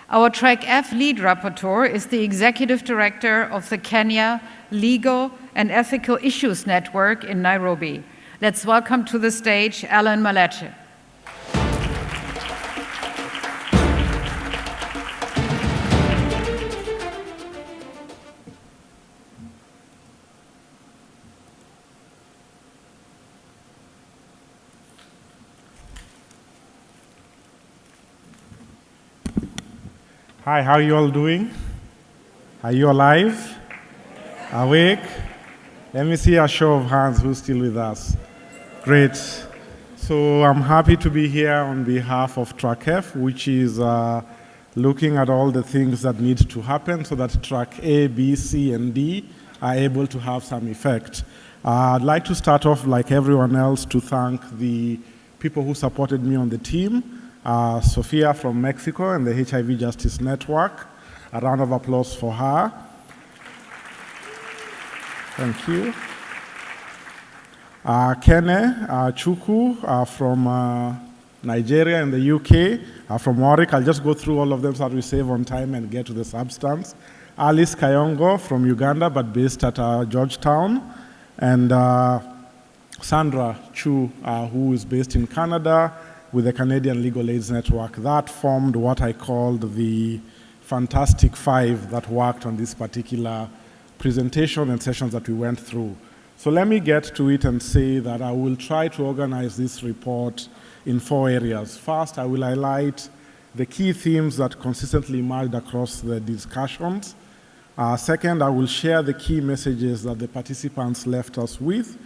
Our Track F lead rapporteur is the Executive Director of the Kenya Legal and Ethical Issues Network in Nairobi. Let's welcome to the stage Alan Maleche. Hi, how are you all doing? Are you alive? Awake? Let me see a show of hands who's still with us. Great. So I'm happy to be here on behalf of Track F, which is looking at all the things that need to happen so that Track A, B, C, and D are able to have some effect. I'd like to start off, like everyone else, to thank the people who supported me on the team. Sophia from Mexico and the HIV Justice Network. A round of applause for her. Thank you. Kene Chukwu from Nigeria and the UK, from Warwick. I'll just go through all of them so that we save on time and get to the substance. Alice Kayongo from Uganda, but based at Georgetown. And Sandra Chu, who is based in Canada with the Canadian Legal Aids Network. That formed what I called the Fantastic Five that worked on this particular presentation and sessions that we went through. So let me get to it and say that I will try to organize this report in 4 areas. First, I will highlight the key themes that consistently emerged across the discussions. Second, I will share the key messages that the participants left us with.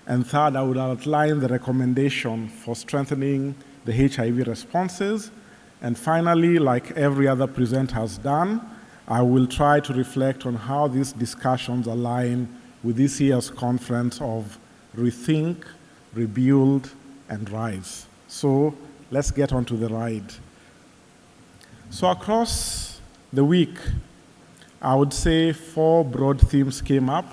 And third, I would outline the recommendation for strengthening the HIV responses. And finally, like every other presenter has done, I will try to reflect on how these discussions align with this year's conference of Rethink, Rebuild, and Rise. So let's get on to the ride. So across the week, I would say 4 broad themes came up,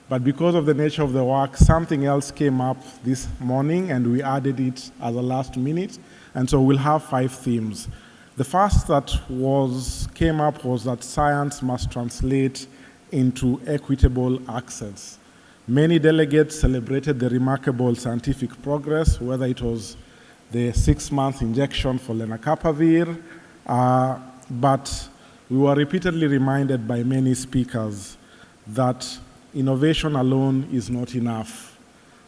but because of the nature of the work, something else came up this morning and we added it as a last minute, and so we'll have 5 themes. The first that came up was that science must translate into equitable access. Many delegates celebrated the remarkable scientific progress, whether it was the 6-month injection for lenacapavir, but we were repeatedly reminded by many speakers that innovation alone is not enough.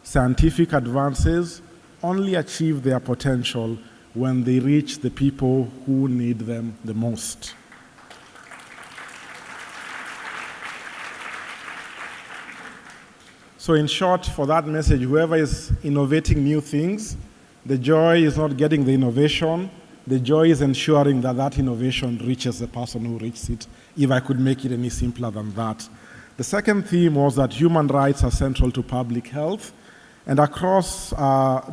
Scientific advances only achieve their potential when they reach the people who need them the most. So in short, for that message, whoever is innovating new things, the joy is not getting the innovation, the joy is ensuring that that innovation reaches the person who reaches it, if I could make it any simpler than that. The second theme was that human rights are central to public health, and across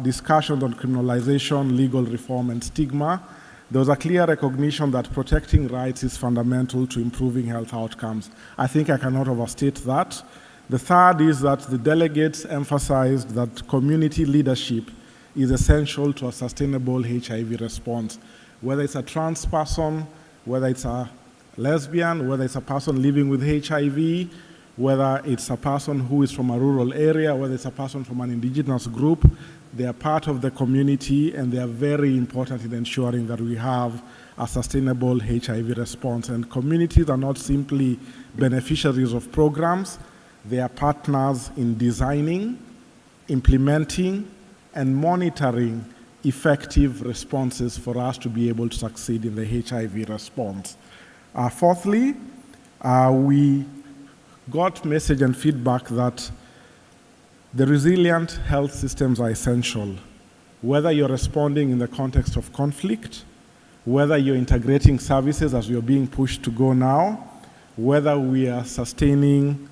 discussions on criminalization, legal reform, and stigma, there was a clear recognition that protecting rights is fundamental to improving health outcomes. I think I cannot overstate that. The third is that the delegates emphasized that community leadership is essential to a sustainable HIV response. Whether it's a trans person, whether it's a lesbian, whether it's a person living with HIV, whether it's a person who is from a rural area, whether it's a person from an indigenous group, they are part of the community and they are very important in ensuring that we have a sustainable HIV response. And communities are not simply beneficiaries of programs, they are partners in designing, implementing, and monitoring effective responses for us to be able to succeed in the HIV response. Fourthly, we got message and feedback that the resilient health systems are essential. Whether you're responding in the context of conflict, whether you're integrating services as you're being pushed to go now, whether we are sustaining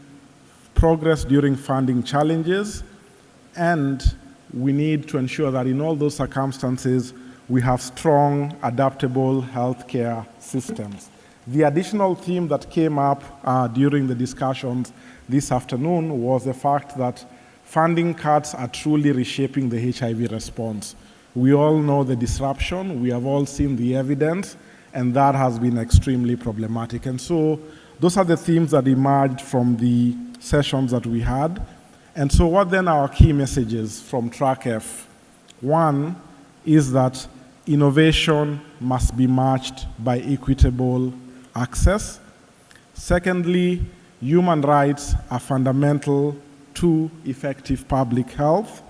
progress during funding challenges, and we need to ensure that in all those circumstances, we have strong, adaptable healthcare systems. The additional theme that came up during the discussions this afternoon was the fact that funding cuts are truly reshaping the HIV response. We all know the disruption, we have all seen the evidence, and that has been extremely problematic. And so those are the themes that emerged from the sessions that we had. And so what then are our key messages from Track F? One is that innovation must be matched by equitable access. Secondly, human rights are fundamental to effective public health.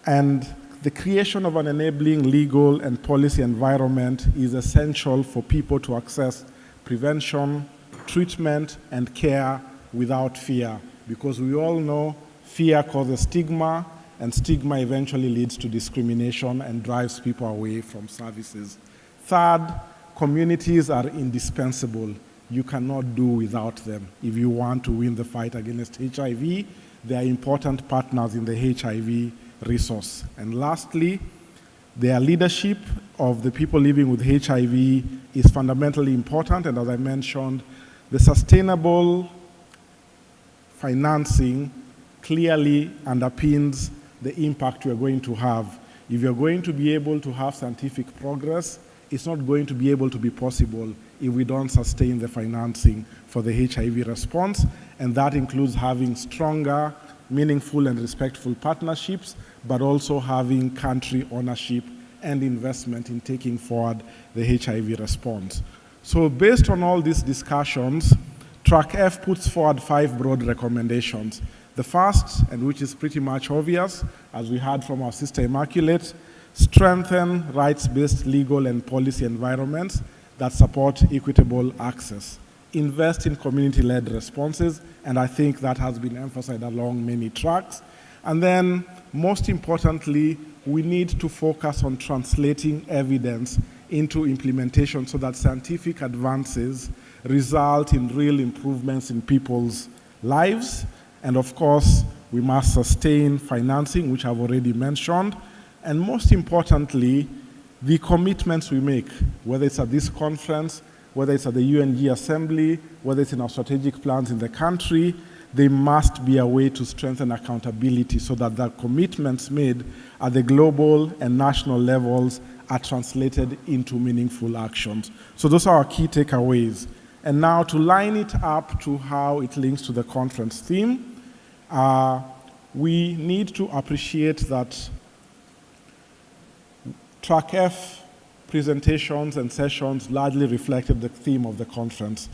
And the creation of an enabling legal and policy environment is essential for people to access prevention, treatment, and care without fear. Because we all know fear causes stigma, and stigma eventually leads to discrimination and drives people away from services. Third, communities are indispensable. You cannot do without them. If you want to win the fight against HIV, they are important partners in the HIV resource. And lastly, their leadership of the people living with HIV is fundamentally important, and as I mentioned, the sustainable financing clearly underpins the impact we're going to have. If you're going to be able to have scientific progress, it's not going to be able to be possible if we don't sustain the financing for the HIV response, and that includes having stronger, meaningful, and respectful partnerships, but also having country ownership and investment in taking forward the HIV response. So based on all these discussions, Track F puts forward 5 broad recommendations. The first, and which is pretty much obvious, as we heard from our sister Immaculate, strengthen rights-based legal and policy environments that support equitable access. Invest in community-led responses, and I think that has been emphasized along many tracks. And then, most importantly, we need to focus on translating evidence into implementation so that scientific advances result in real improvements in people's lives. And of course, we must sustain financing, which I've already mentioned. And most importantly, the commitments we make, whether it's at this conference, whether it's at the UNG Assembly, whether it's in our strategic plans in the country, there must be a way to strengthen accountability so that the commitments made at the global and national levels are translated into meaningful actions. So those are our key takeaways. And now to line it up to how it links to the conference theme, we need to appreciate that Track F presentations and sessions largely reflected the theme of the conference.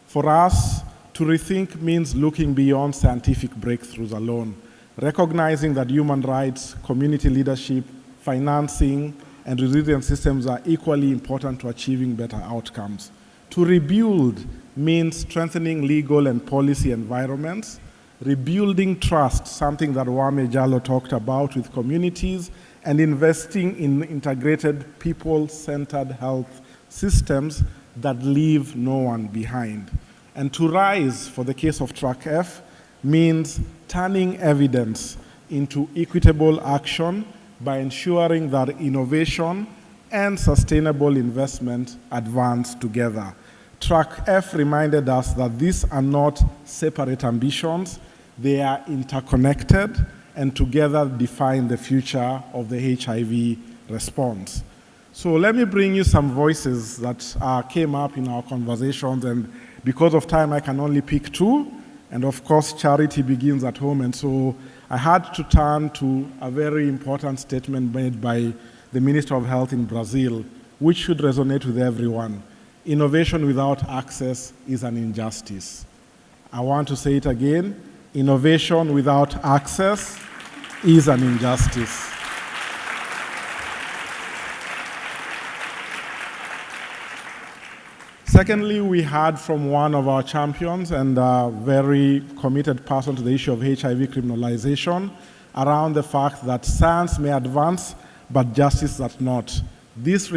For us, to rethink means looking beyond scientific breakthroughs alone, recognizing that human rights, community leadership, financing, and resilient systems are equally important to achieving better outcomes. To rebuild means strengthening legal and policy environments, rebuilding trust, something that Wame Jallo talked about with communities, and investing in integrated people-centered health systems that leave no one behind. And to rise, for the case of Track F, means turning evidence into equitable action by ensuring that innovation and sustainable investment advance together. Track F reminded us that these are not separate ambitions, they are interconnected and together define the future of the HIV response. So let me bring you some voices that came up in our conversations, and because of time I can only pick 2, and of course charity begins at home, and so I had to turn to a very important statement made by the Minister of Health in Brazil, which should resonate with everyone. Innovation without access is an injustice. I want to say it again, innovation without access is an injustice. Secondly, we heard from one of our champions and a very committed person to the issue of HIV criminalization around the fact that science may advance, but justice does not. This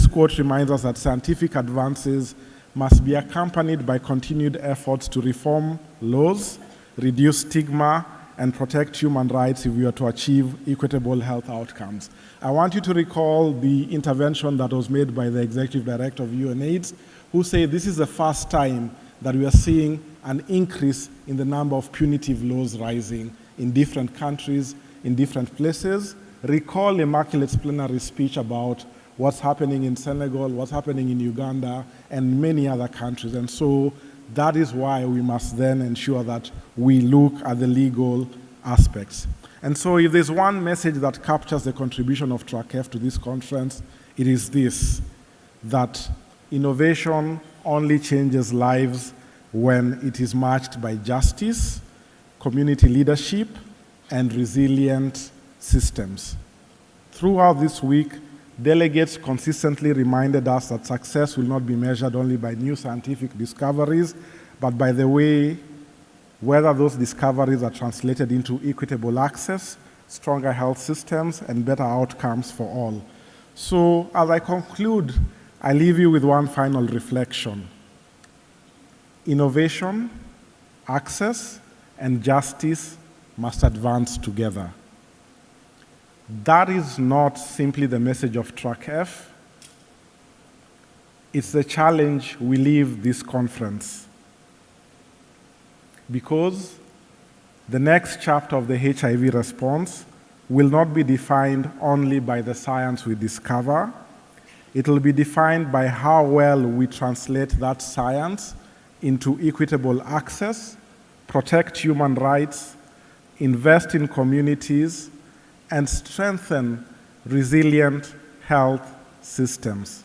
quote reminds us that scientific advances must be accompanied by continued efforts to reform laws, reduce stigma, and protect human rights if we are to achieve equitable health outcomes. I want you to recall the intervention that was made by the Executive Director of UNAIDS, who said this is the first time that we are seeing an increase in the number of punitive laws rising in different countries, in different places. Recall Immaculate's plenary speech about what's happening in Senegal, what's happening in Uganda, and many other countries. And so that is why we must then ensure that we look at the legal aspects. And so if there's one message that captures the contribution of Track F to this conference, it is this, that innovation only changes lives when it is matched by justice, community leadership, and resilient systems. Throughout this week, delegates consistently reminded us that success will not be measured only by new scientific discoveries, but by the way whether those discoveries are translated into equitable access, stronger health systems, and better outcomes for all. So as I conclude, I leave you with one final reflection. Innovation, access, and justice must advance together. That is not simply the message of Track F. It's the challenge we leave this conference. Because The next chapter of the HIV response will not be defined only by the science we discover. It will be defined by how well we translate that science into equitable access, protect human rights, invest in communities, and strengthen resilient health systems.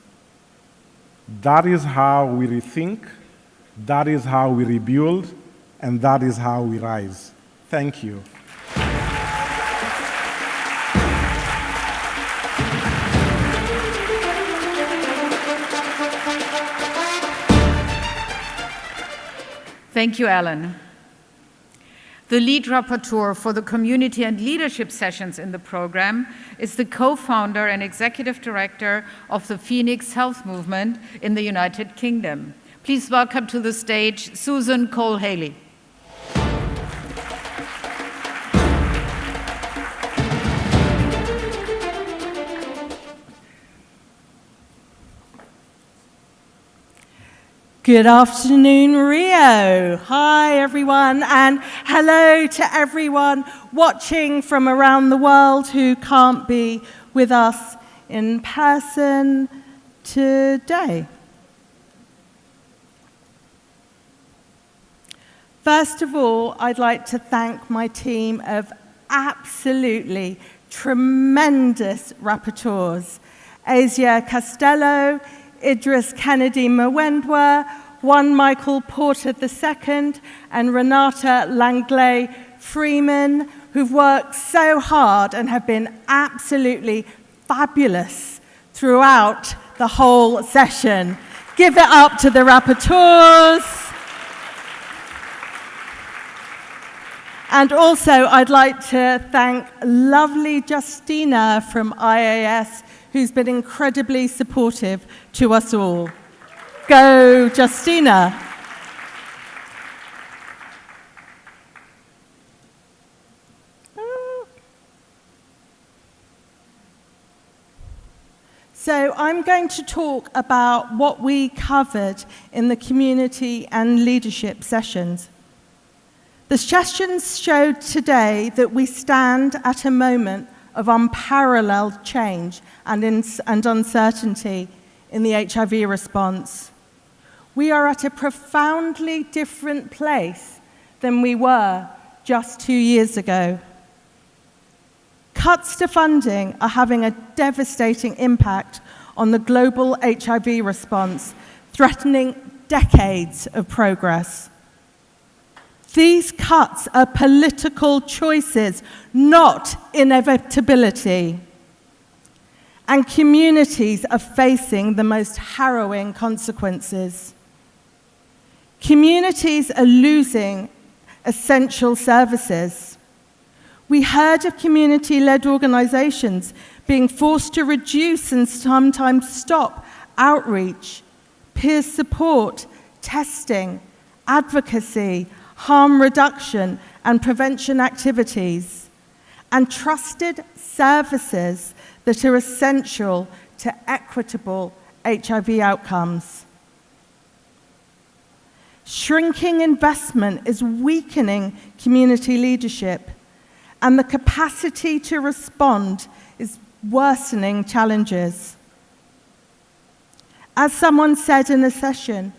That is how we rethink, that is how we rebuild, and that is how we rise. Thank you. Thank you, Alan. The lead rapporteur for the community and leadership sessions in the program is the co-founder and executive director of the Phoenix Health Movement in the United Kingdom. Please welcome to the stage Susan Cole-Haley. Good afternoon, Rio. Hi, everyone, and hello to everyone watching from around the world who can't be with us in person today. First of all, I'd like to thank my team of absolutely tremendous rapporteurs, Asia Costello, Idris Kennedy Mwendwa, Juan Michael Porter II, and Renata Langley Freeman, who've worked so hard and have been absolutely fabulous throughout the whole session. Give it up to the rapporteurs. And also, I'd like to thank lovely Justina from IAS, who's been incredibly supportive to us all. Go, Justina. So I'm going to talk about what we covered in the community and leadership sessions. The sessions showed today that we stand at a moment of unparalleled change and uncertainty in the HIV response. We are at a profoundly different place than we were just 2 years ago. Cuts to funding are having a devastating impact on the global HIV response, threatening decades of progress. These cuts are political choices, not inevitability. And communities are facing the most harrowing consequences. Communities are losing essential services. We heard of community-led organizations being forced to reduce and sometimes stop outreach, peer support, testing, advocacy, harm reduction and prevention activities, and trusted services that are essential to equitable HIV outcomes. Shrinking investment is weakening community leadership, and the capacity to respond is worsening challenges. As someone said in a session,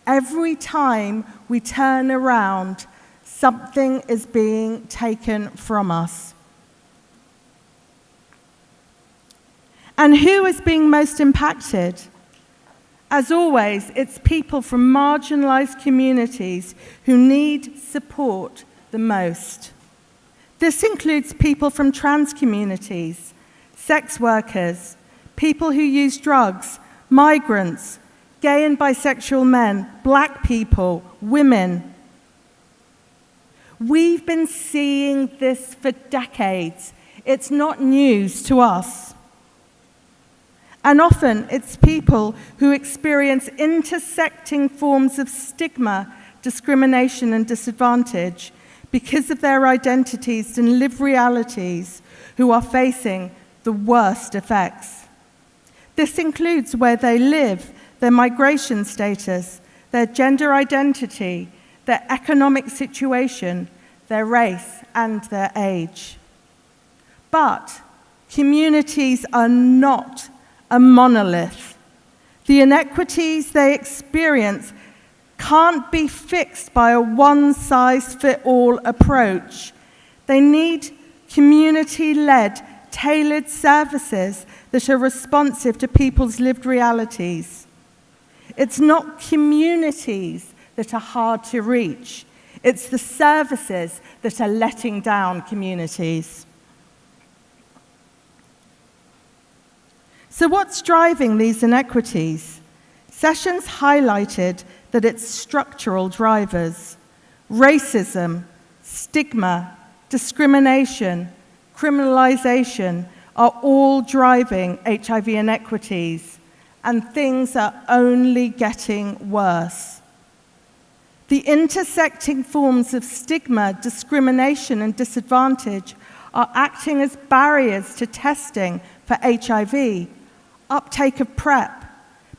every time we turn around, something is being taken from us. And who is being most impacted? As always, it's people from marginalized communities who need support the most. This includes people from trans communities, sex workers, people who use drugs, migrants, gay and bisexual men, black people, women. We've been seeing this for decades. It's not news to us. And often it's people who experience intersecting forms of stigma, discrimination, and disadvantage because of their identities and lived realities who are facing the worst effects. This includes where they live, their migration status, their gender identity, their economic situation, their race, and their age. But communities are not a monolith. The inequities they experience can't be fixed by a one-size-fits-all approach. They need community-led, tailored services that are responsive to people's lived realities. It's not communities that are hard to reach. It's the services that are letting down communities. So what's driving these inequities? Sessions highlighted that it's structural drivers. Racism, stigma, discrimination, criminalization are all driving HIV inequities, and things are only getting worse. The intersecting forms of stigma, discrimination, and disadvantage are acting as barriers to testing for HIV, uptake of PrEP,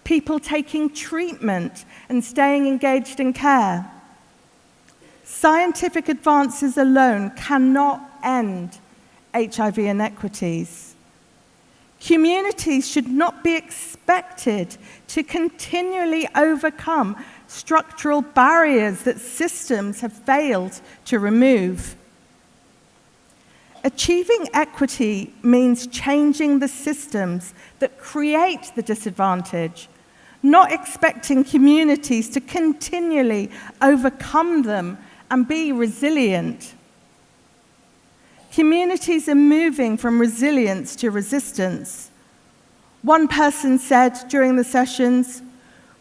people taking treatment and staying engaged in care. Scientific advances alone cannot end HIV inequities. Communities should not be expected to continually overcome structural barriers that systems have failed to remove. Achieving equity means changing the systems that create the disadvantage, not expecting communities to continually overcome them and be resilient. Communities are moving from resilience to resistance. One person said during the sessions,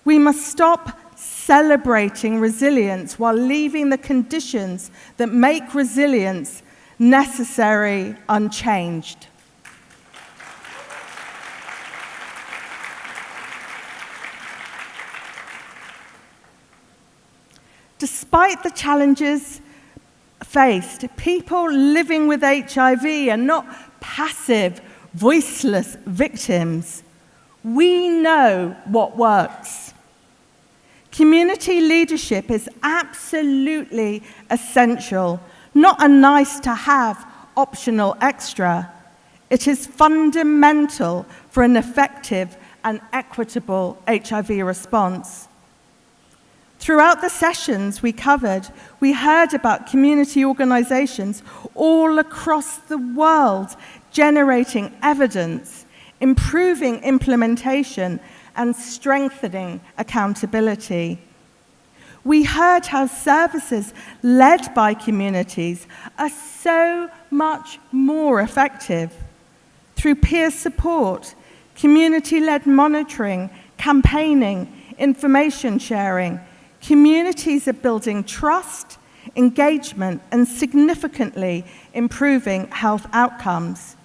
"We must stop celebrating resilience while leaving the conditions that make resilience necessary unchanged." Despite the challenges faced, people living with HIV are not passive, voiceless victims. We know what works. Community leadership is absolutely essential, not a nice-to-have optional extra. It is fundamental for an effective and equitable HIV response. Throughout the sessions we heard about community organizations all across the world generating evidence, improving implementation, and strengthening accountability. We heard how services led by communities are so much more effective. Through peer support, community-led monitoring, campaigning, information sharing, communities are building trust, engagement, and significantly improving health outcomes.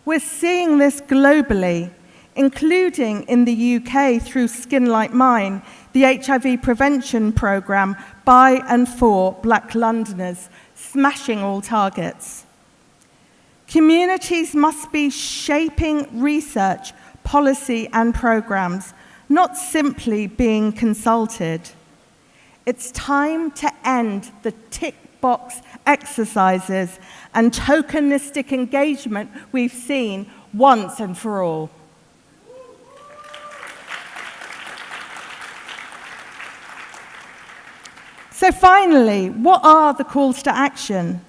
We're seeing this globally, including in the UK through Skin Like Mine, the HIV prevention programme by and for Black Londoners, smashing all targets. Communities must be shaping research, policy, and programmes, not simply being consulted. It's time to end the tick box exercises and tokenistic engagement we've seen once and for all. So finally, what are the calls to action?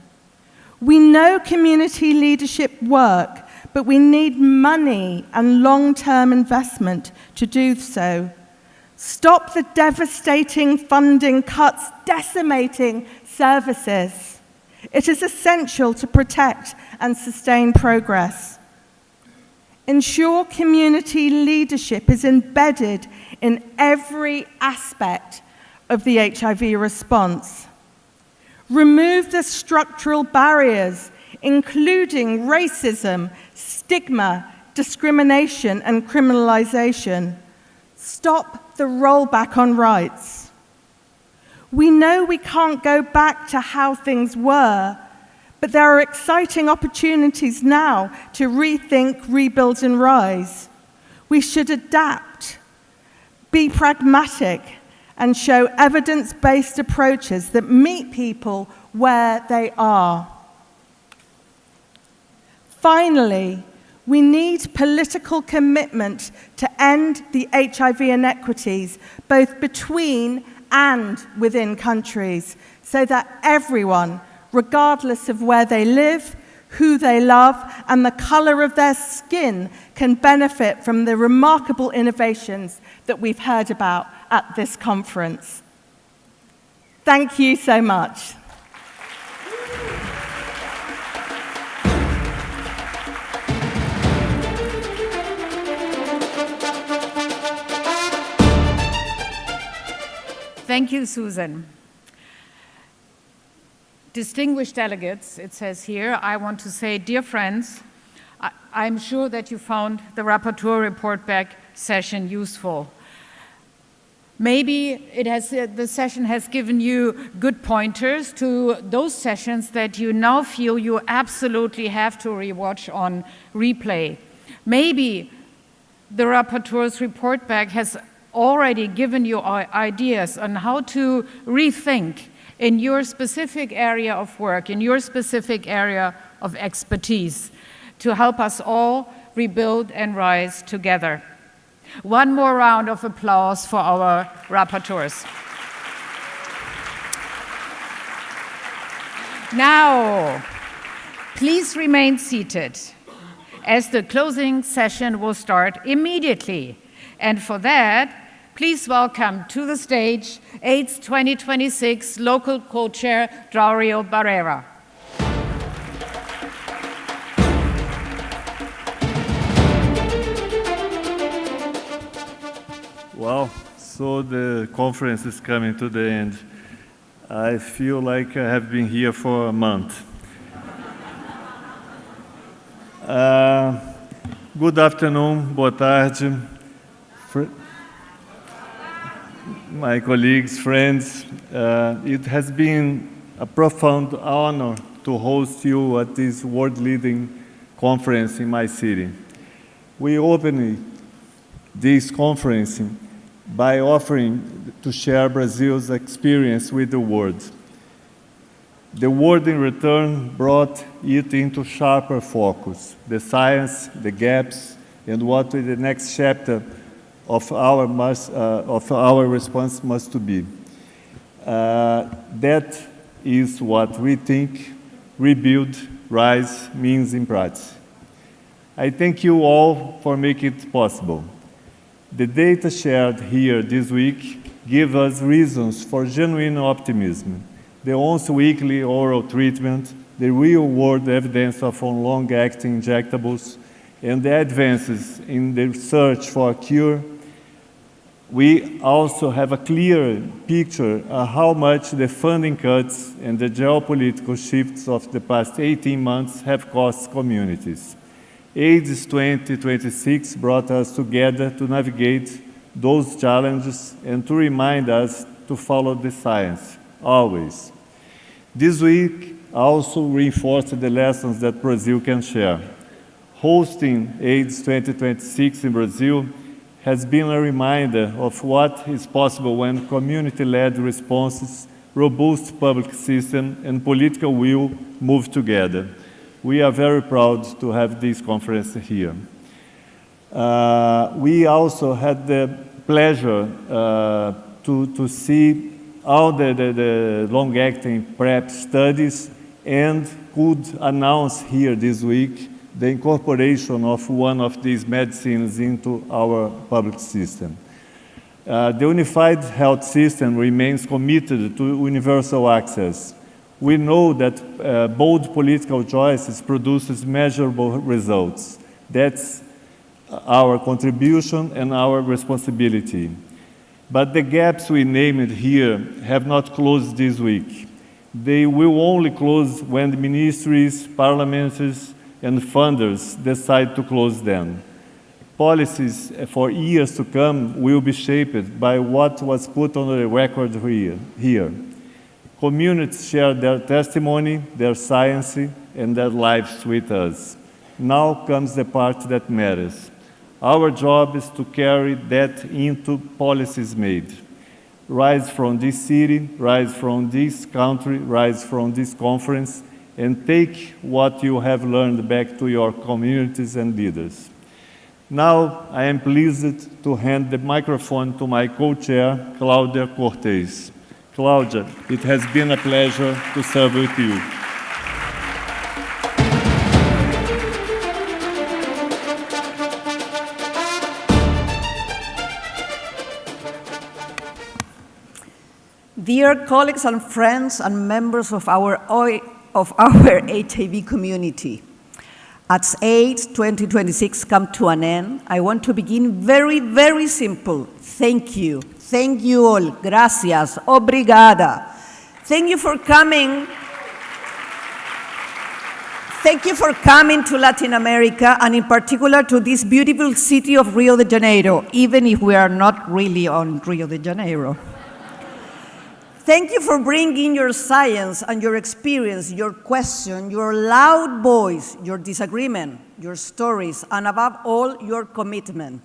We know community leadership work, but we need money and long-term investment to do so. Stop the devastating funding cuts decimating services. It is essential to protect and sustain progress. Ensure community leadership is embedded in every aspect of the HIV response. Remove the structural barriers, including racism, stigma, discrimination, and criminalization. Stop the rollback on rights. We know we can't go back to how things were, but there are exciting opportunities now to rethink, rebuild, and rise. We should adapt, be pragmatic, and show evidence-based approaches that meet people where they are. Finally, we need political commitment to end the HIV inequities, both between and within countries, so that everyone, regardless of where they live, who they love, and the color of their skin, can benefit from the remarkable innovations that we've heard about at this conference. Thank you so much. Thank you, Susan. Distinguished delegates, it says here, I want to say, dear friends, I'm sure that you found the rapporteur report back session useful. Maybe the session has given you good pointers to those sessions that you now feel you absolutely have to rewatch on replay. Maybe the rapporteur's report back has already given you ideas on how to rethink in your specific area of work, in your specific area of expertise, to help us all rebuild and rise together. One more round of applause for our rapporteurs. Now, please remain seated, as the closing session will start immediately. And for that, please welcome to the stage AIDS 2026 local co-chair, Dario Barrera. Well, so the conference is coming to the end. I feel like I have been here for a month. Good afternoon, boa tarde. My colleagues, friends, it has been a profound honor to host you at this world-leading conference in my city. We opened this conference by offering to share Brazil's experience with the world. The world in return brought it into sharper focus, the science, the gaps, and what the next chapter of our response must be. That is what we think rebuild, rise means in practice. I thank you all for making it possible. The data shared here this week give us reasons for genuine optimism. The once-weekly oral treatment, the real-world evidence of long-acting injectables, and the advances in the search for a cure. We also have a clear picture of how much the funding cuts and the geopolitical shifts of the past 18 months have cost communities. AIDS 2026 brought us together to navigate those challenges and to remind us to follow the science, always. This week also reinforced the lessons that Brazil can share. Hosting AIDS 2026 in Brazil has been a reminder of what is possible when community-led responses, robust public system, and political will move together. We are very proud to have this conference here. We also had the pleasure to see all the long-acting PrEP studies and could announce here this week the incorporation of one of these medicines into our public system. The unified health system remains committed to universal access. We know that bold political choices produces measurable results. That's our contribution and our responsibility. But the gaps we named here have not closed this week. They will only close when the ministries, parliaments, and funders decide to close them. Policies for years to come will be shaped by what was put on the record here. Communities share their testimony, their science, and their lives with us. Now comes the part that matters. Our job is to carry that into policies made. rise from this city, rise from this country, rise from this conference, and take what you have learned back to your communities and leaders. Now, I am pleased to hand the microphone to my co-chair, Claudia Cortez. Claudia, it has been a pleasure to serve with you. Dear colleagues and friends and members of our HIV community, as AIDS 2026 come to an end, I want to begin very, very simple. Thank you. Thank you all. Gracias. Obrigada. Thank you for coming. Thank you for coming to Latin America, and in particular to this beautiful city of Rio de Janeiro, even if we are not really on Rio de Janeiro. Thank you for bringing your science and your experience, your question, your loud voice, your disagreement, your stories, and above all, your commitment.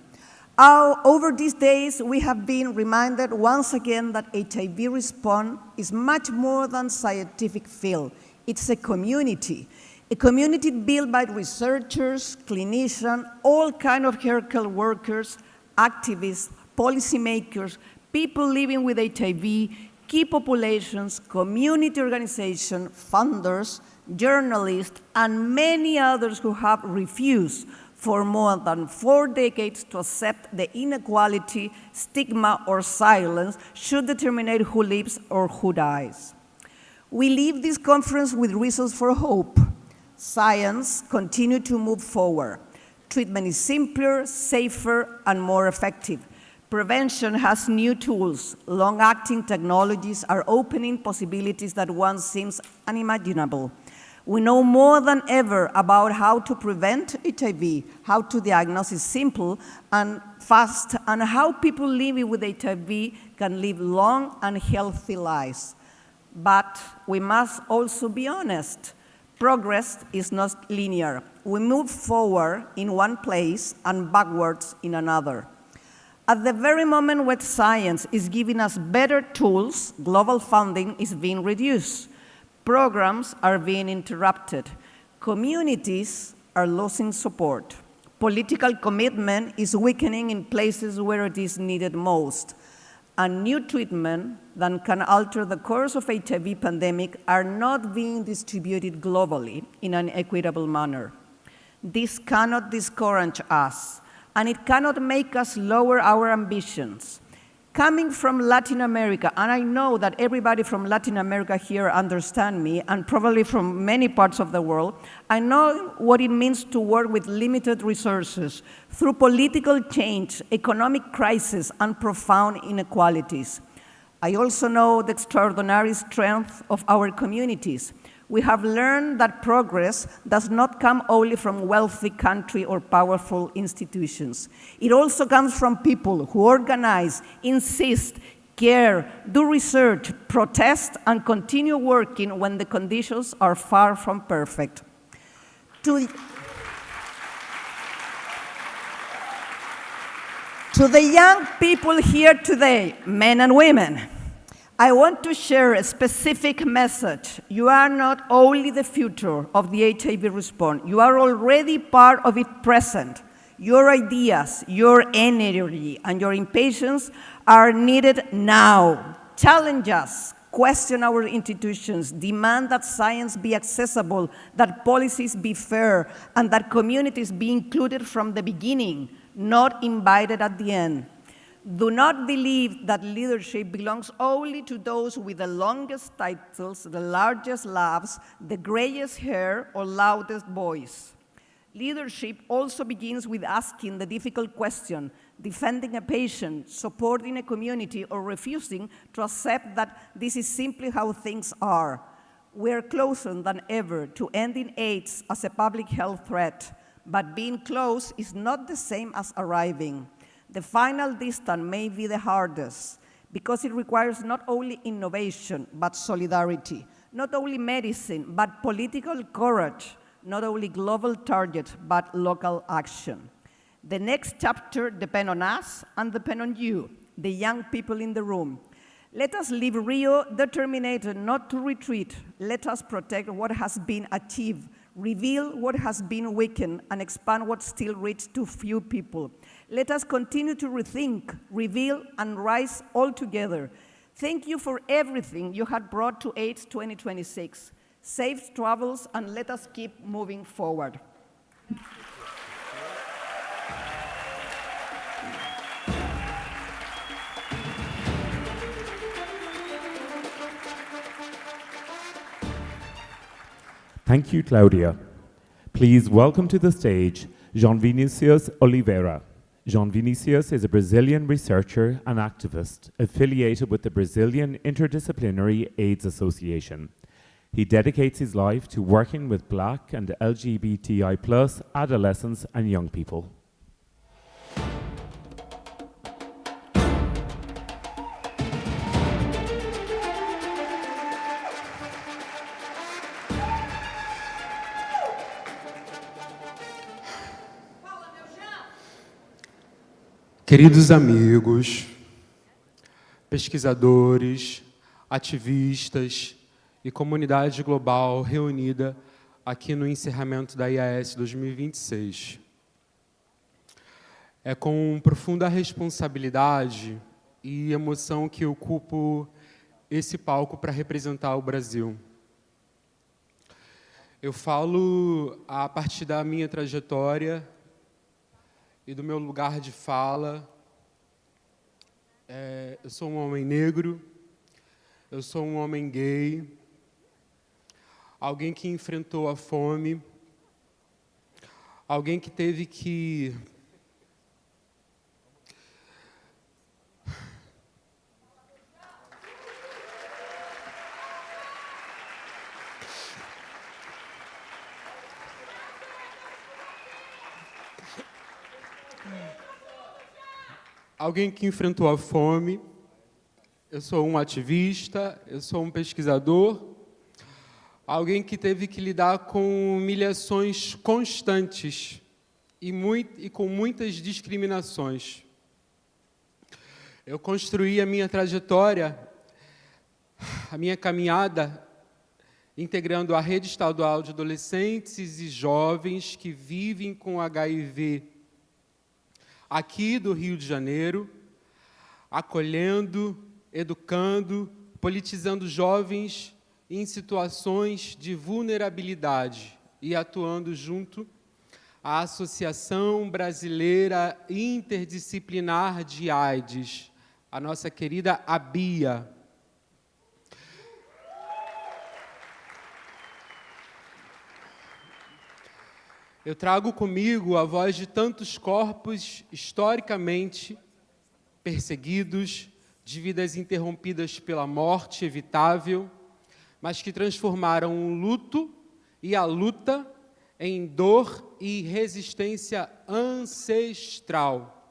Over these days, we have been reminded once again that HIV response is much more than scientific field. It's a community built by researchers, clinicians, all kinds of healthcare workers, activists, policymakers, people living with HIV, key populations, community organizations, funders, journalists, and many others who have refused for more than 4 decades to accept the inequality, stigma, or silence should determine who lives or who dies. We leave this conference with reasons for hope. Science continues to move forward. Treatment is simpler, safer, and more effective. Prevention has new tools. Long-acting technologies are opening possibilities that once seemed unimaginable. We know more than ever about how to prevent HIV, how to diagnose is simple and fast, and how people living with HIV can live long and healthy lives. But we must also be honest. Progress is not linear. We move forward in one place and backwards in another. At the very moment when science is giving us better tools, global funding is being reduced. Programs are being interrupted. Communities are losing support. Political commitment is weakening in places where it is needed most. And new treatments that can alter the course of HIV pandemic are not being distributed globally in an equitable manner. This cannot discourage us, and it cannot make us lower our ambitions. Coming from Latin America, and I know that everybody from Latin America here understands me, and probably from many parts of the world, I know what it means to work with limited resources through political change, economic crisis, and profound inequalities. I also know the extraordinary strength of our communities. We have learned that progress does not come only from wealthy countries or powerful institutions. It also comes from people who organize, insist, care, do research, protest, and continue working when the conditions are far from perfect. To the young people here today, men and women, I want to share a specific message. You are not only the future of the HIV response, you are already part of it present. Your ideas, your energy, and your impatience are needed now. Challenge us, question our institutions, demand that science be accessible, that policies be fair, and that communities be included from the beginning, not invited at the end. Do not believe that leadership belongs only to those with the longest titles, the largest laughs, the grayest hair, or loudest voice. Leadership also begins with asking the difficult question, defending a patient, supporting a community, or refusing to accept that this is simply how things are. We are closer than ever to ending AIDS as a public health threat, but being close is not the same as arriving. The final distance may be the hardest because it requires not only innovation, but solidarity, not only medicine, but political courage, not only global targets, but local action. The next chapter depends on us and depends on you, the young people in the room. Let us leave Rio determined not to retreat. Let us protect what has been achieved, reveal what has been weakened, and expand what still reached to few people. Let us continue to rethink, reveal, and rise all together. Thank you for everything you had brought to AIDS 2026. Safe travels, and let us keep moving forward. Thank you, Claudia. Please welcome to the stage João Vinicius Oliveira. João Vinicius is a Brazilian researcher and activist affiliated with the Brazilian Interdisciplinary AIDS Association. He dedicates his life to working with Black and LGBTI+ adolescents and young people. Queridos amigos, pesquisadores, ativistas e comunidade global reunida aqui no encerramento da IAS 2026. É com profunda responsabilidade e emoção que eu ocupo esse palco para representar o Brasil. Eu falo a partir da minha trajetória e do meu lugar de fala. Eu sou um homem negro, eu sou um homem gay, alguém que enfrentou a fome, alguém que teve que enfrentou a fome. Eu sou um ativista, eu sou um pesquisador, alguém que teve que lidar com humilhações constantes e com muitas discriminações. Eu construí a minha trajetória, a minha caminhada, integrando a rede estadual de adolescentes e jovens que vivem com HIV aqui do Rio de Janeiro, acolhendo, educando, politizando jovens em situações de vulnerabilidade e atuando junto à Associação Brasileira Interdisciplinar de AIDS, a nossa querida ABIA. Eu trago comigo a voz de tantos corpos historicamente perseguidos, de vidas interrompidas pela morte evitável, mas que transformaram o luto e a luta em dor e resistência ancestral.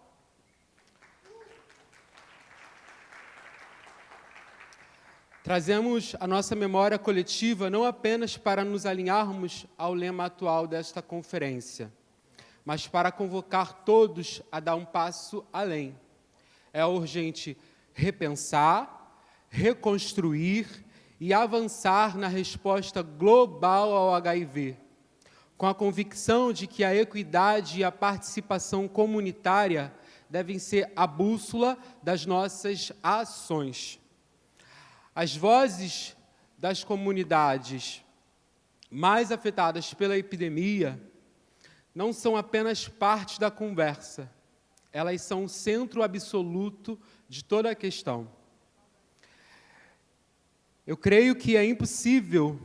Trazemos a nossa memória coletiva não apenas para nos alinharmos ao lema atual desta conferência, mas para convocar todos a dar um passo além. É urgente repensar, reconstruir e avançar na resposta global ao HIV, com a convicção de que a equidade e a participação comunitária devem ser a bússola das nossas ações. As vozes das comunidades mais afetadas pela epidemia não são apenas parte da conversa, elas são o centro absoluto de toda a questão. Eu creio que é impossível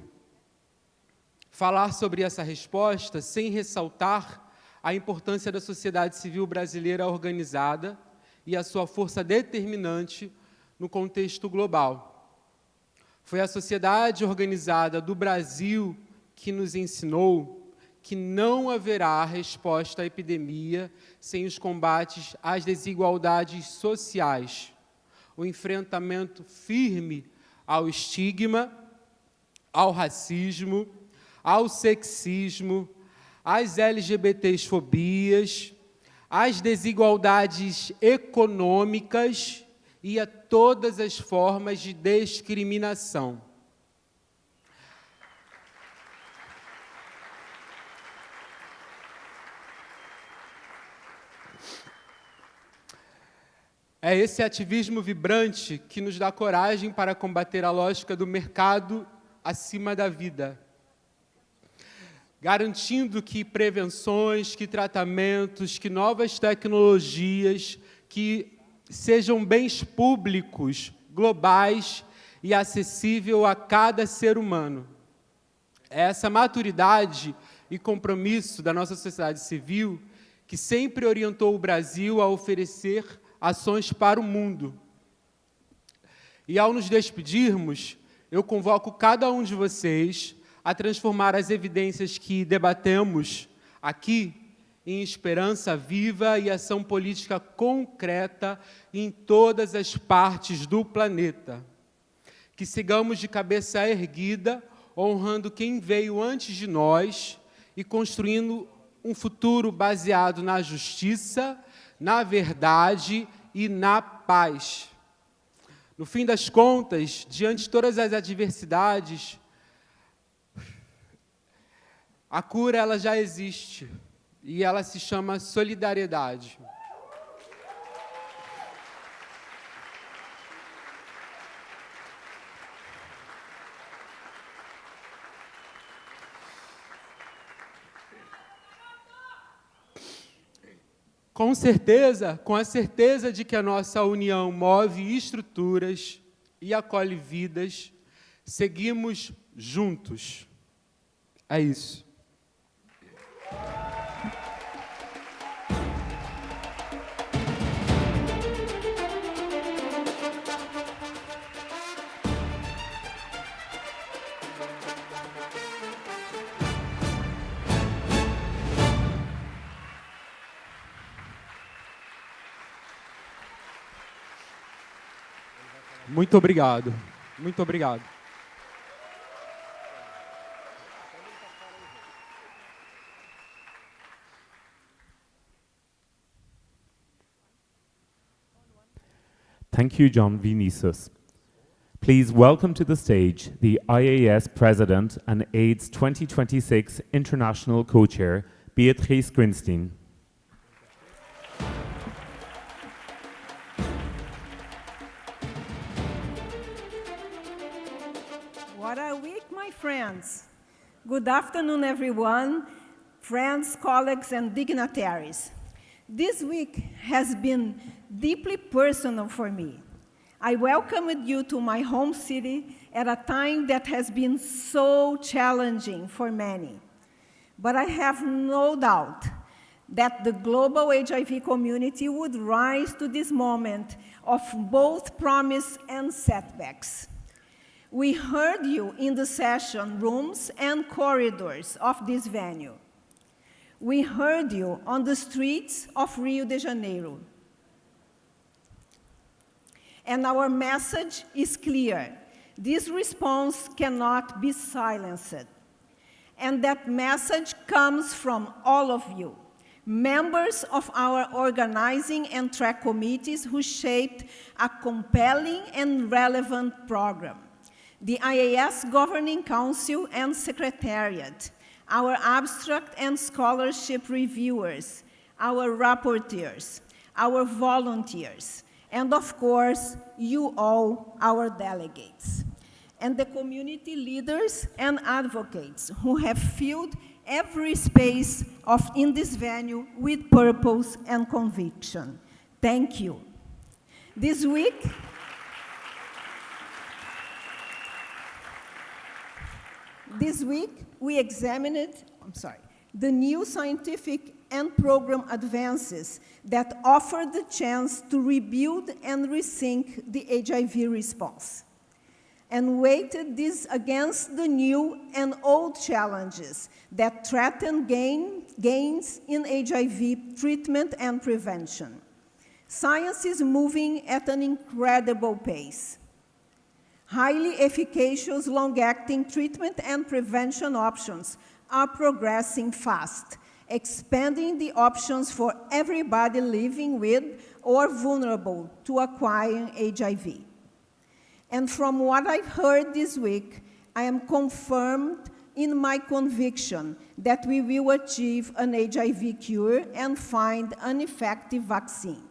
falar sobre essa resposta sem ressaltar a importância da sociedade civil brasileira organizada e a sua força determinante no contexto global. Foi a sociedade organizada do Brasil que nos ensinou que não haverá resposta à epidemia sem os combates às desigualdades sociais, o enfrentamento firme ao estigma, ao racismo, ao sexismo, às LGBTfobias, às desigualdades econômicas e a todas as formas de discriminação. É esse ativismo vibrante que nos dá coragem para combater a lógica do mercado acima da vida, garantindo que prevenções, que tratamentos, que novas tecnologias, que sejam bens públicos, globais e acessível a cada ser humano. Essa maturidade e compromisso da nossa sociedade civil que sempre orientou o Brasil a oferecer ações para o mundo. E ao nos despedirmos, eu convoco cada um de vocês a transformar as evidências que debatemos aqui em esperança viva e ação política concreta em todas as partes do planeta. Que sigamos de cabeça erguida, honrando quem veio antes de nós e construindo um futuro baseado na justiça, na verdade e na paz. No fim das contas, diante de todas as adversidades, a cura ela já existe e ela se chama solidariedade. Com a certeza de que a nossa união move estruturas e acolhe vidas, seguimos juntos. É isso. Muito obrigado. Muito obrigado. Thank you, John Vinicius. Please welcome to the stage the IAS President and AIDS 2026 International Co-Chair, Beatrice Grinstein. What a week, my friends. Good afternoon, everyone, friends, colleagues, and dignitaries. This week has been deeply personal for me. I welcomed you to my home city at a time that has been so challenging for many. But I have no doubt that the global HIV community would rise to this moment of both promise and setbacks. We heard you in the session rooms and corridors of this venue. We heard you on the streets of Rio de Janeiro. And our message is clear. This response cannot be silenced. And that message comes from all of you, members of our organizing and track committees who shaped a compelling and relevant program. The IAS Governing Council and Secretariat, our abstract and scholarship reviewers, our rapporteurs, our volunteers, and of course, you all, our delegates, and the community leaders and advocates who have filled every space in this venue with purpose and conviction. Thank you. This week, we examined, the new scientific and program advances that offer the chance to rebuild and rethink the HIV response, and weighted this against the new and old challenges that threaten gains in HIV treatment and prevention. Science is moving at an incredible pace. Highly efficacious long-acting treatment and prevention options are progressing fast, expanding the options for everybody living with or vulnerable to acquiring HIV. And from what I've heard this week, I am confirmed in my conviction that we will achieve an HIV cure and find an effective vaccine.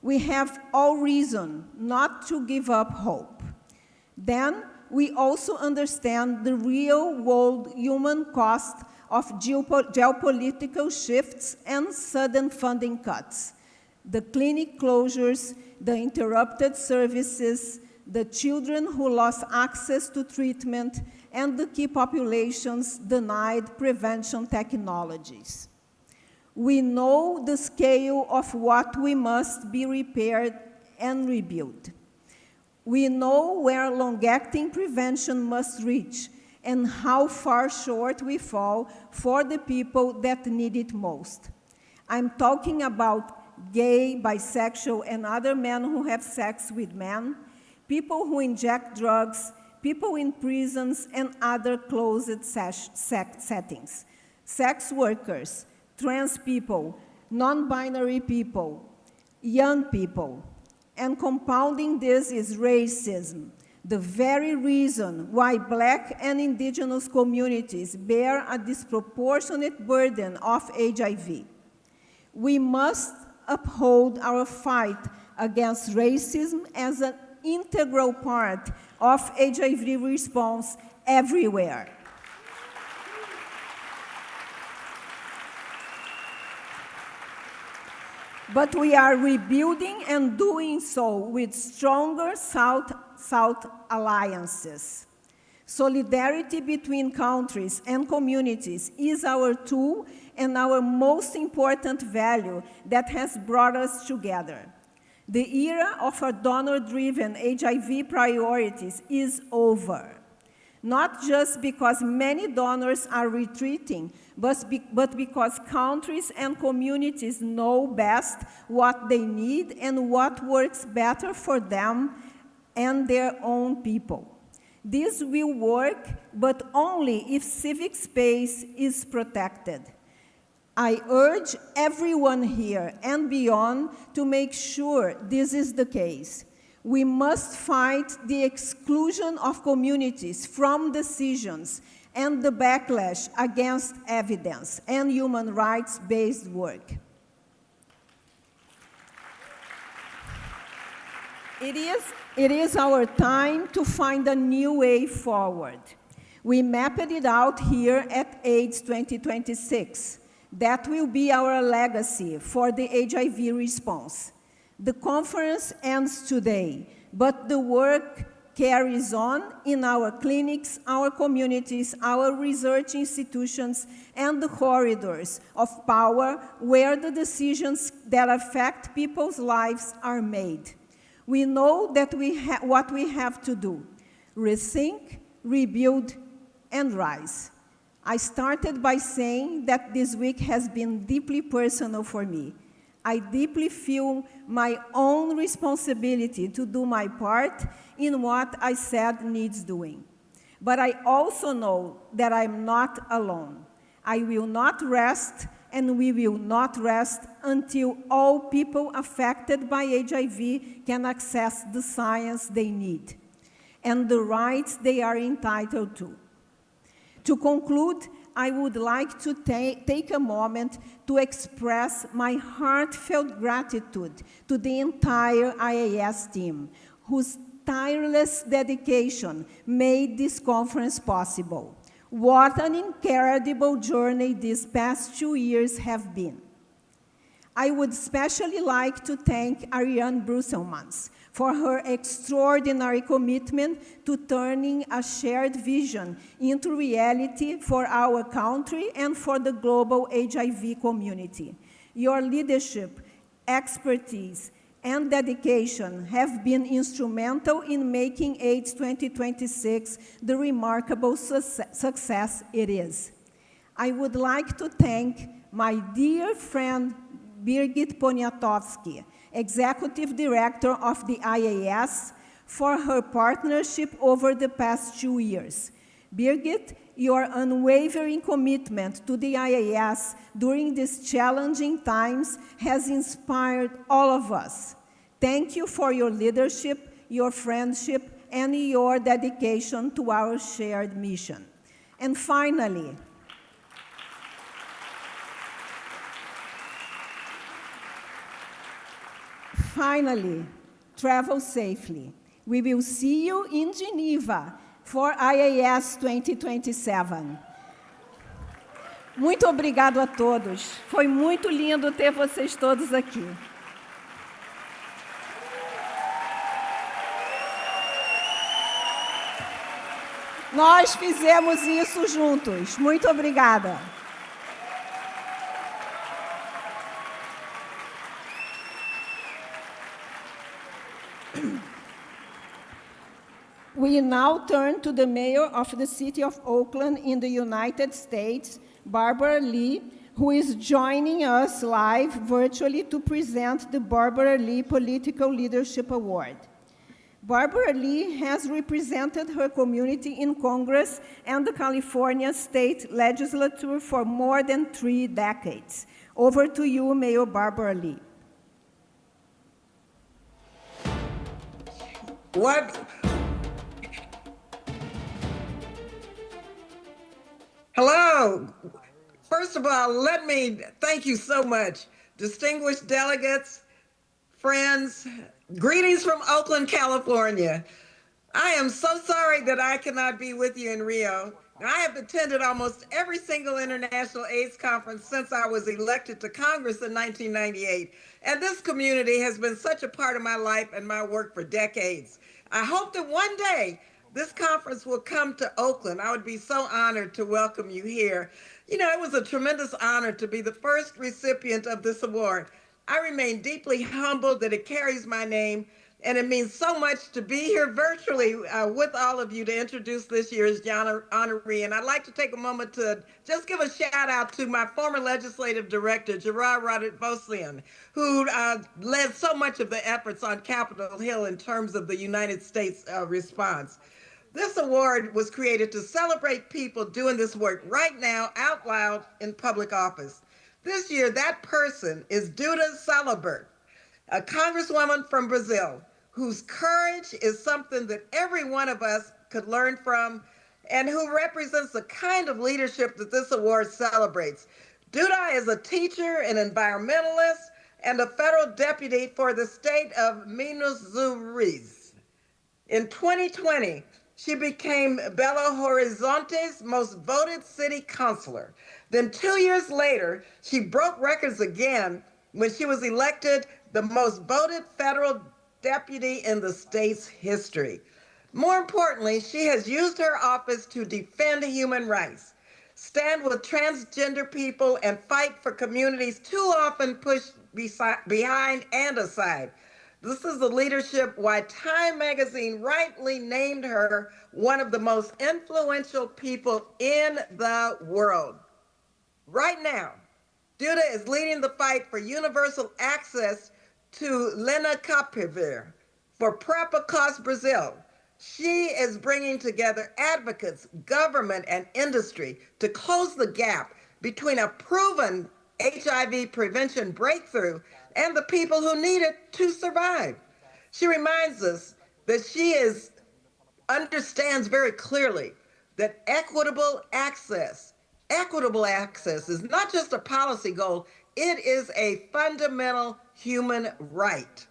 We have all reason not to give up hope. Then, we also understand the real-world human cost of geopolitical shifts and sudden funding cuts, the clinic closures, the interrupted services, the children who lost access to treatment, and the key populations denied prevention technologies. We know the scale of what we must be repaired and rebuilt. We know where long-acting prevention must reach and how far short we fall for the people that need it most. I'm talking about gay, bisexual, and other men who have sex with men, people who inject drugs, people in prisons and other closed settings, sex workers, trans people, non-binary people, young people. And compounding this is racism, the very reason why Black and Indigenous communities bear a disproportionate burden of HIV. We must uphold our fight against racism as an integral part of HIV response everywhere. But we are rebuilding and doing so with stronger South alliances. Solidarity between countries and communities is our tool and our most important value that has brought us together. The era of our donor-driven HIV priorities is over. Not just because many donors are retreating, but because countries and communities know best what they need and what works better for them and their own people. This will work, but only if civic space is protected. I urge everyone here and beyond to make sure this is the case. We must fight the exclusion of communities from decisions and the backlash against evidence and human rights-based work. It is our time to find a new way forward. We mapped it out here at AIDS 2026. That will be our legacy for the HIV response. The conference ends today, but the work carries on in our clinics, our communities, our research institutions, and the corridors of power where the decisions that affect people's lives are made. We know that what we have to do: rethink, rebuild, and rise. I started by saying that this week has been deeply personal for me. I deeply feel my own responsibility to do my part in what I said needs doing. But I also know that I'm not alone. I will not rest, and we will not rest until all people affected by HIV can access the science they need and the rights they are entitled to. To conclude, I would like to take a moment to express my heartfelt gratitude to the entire IAS team, whose tireless dedication made this conference possible. What an incredible journey these past 2 years have been. I would especially like to thank Ariane Brusselmans for her extraordinary commitment to turning a shared vision into reality for our country and for the global HIV community. Your leadership, expertise, and dedication have been instrumental in making AIDS 2026 the remarkable success it is. I would like to thank my dear friend Birgit Poniatowski, Executive Director of the IAS, for her partnership over the past 2 years. Birgit, your unwavering commitment to the IAS during these challenging times has inspired all of us. Thank you for your leadership, your friendship, and your dedication to our shared mission. And finally, travel safely. We will see you in Geneva for IAS 2027. Muito obrigado a todos. Foi muito lindo ter vocês todos aqui. Nós fizemos isso juntos. Muito obrigada. We now turn to the mayor of the city of Oakland in the United States, Barbara Lee, who is joining us live virtually to present the Barbara Lee Political Leadership Award. Barbara Lee has represented her community in Congress and the California State Legislature for more than 3 decades. Over to you, Mayor Barbara Lee. Hello. First of all, let me thank you so much. Distinguished delegates, friends, greetings from Oakland, California. I am so sorry that I cannot be with you in Rio. I have attended almost every single international AIDS conference since I was elected to Congress in 1998. And this community has been such a part of my life and my work for decades. I hope that one day this conference will come to Oakland. I would be so honored to welcome you here. You know, it was a tremendous honor to be the first recipient of this award. I remain deeply humbled that it carries my name, and it means so much to be here virtually with all of you to introduce this year's honoree. And I'd like to take a moment to just give a shout out to my former legislative director, Gerard Roderick-Boslian, who led so much of the efforts on Capitol Hill in terms of the United States response. This award was created to celebrate people doing this work right now out loud in public office. This year, that person is Duda Salibert, a congresswoman from Brazil, whose courage is something that every one of us could learn from, and who represents the kind of leadership that this award celebrates. Duda is a teacher, an environmentalist, and a federal deputy for the state of Minas Gerais. In 2020, she became Belo Horizonte's most voted city councilor. Then 2 years later, she broke records again when she was elected the most voted federal deputy in the state's history. More importantly, she has used her office to defend human rights, stand with transgender people, and fight for communities too often pushed behind and aside. This is the leadership why Time magazine rightly named her one of the most influential people in the world. Right now, Duda is leading the fight for universal access to lenacapavir for PrEP Brazil. She is bringing together advocates, government, and industry to close the gap between a proven HIV prevention breakthrough and the people who need it to survive. She reminds us that she understands very clearly that equitable access is not just a policy goal, it is a fundamental human right.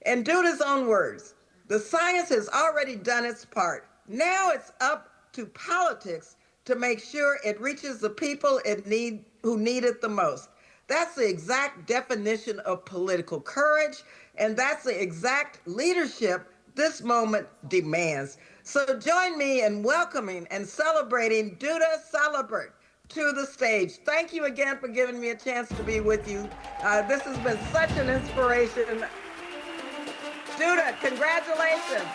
In Duda's own words, the science has already done its part. Now it's up to politics to make sure it reaches the people who need it the most. That's the exact definition of political courage, and that's the exact leadership this moment demands. So join me in welcoming and celebrating Duda Salibert to the stage. Thank you again for giving me a chance to be with you. This has been such an inspiration. Duda, congratulations.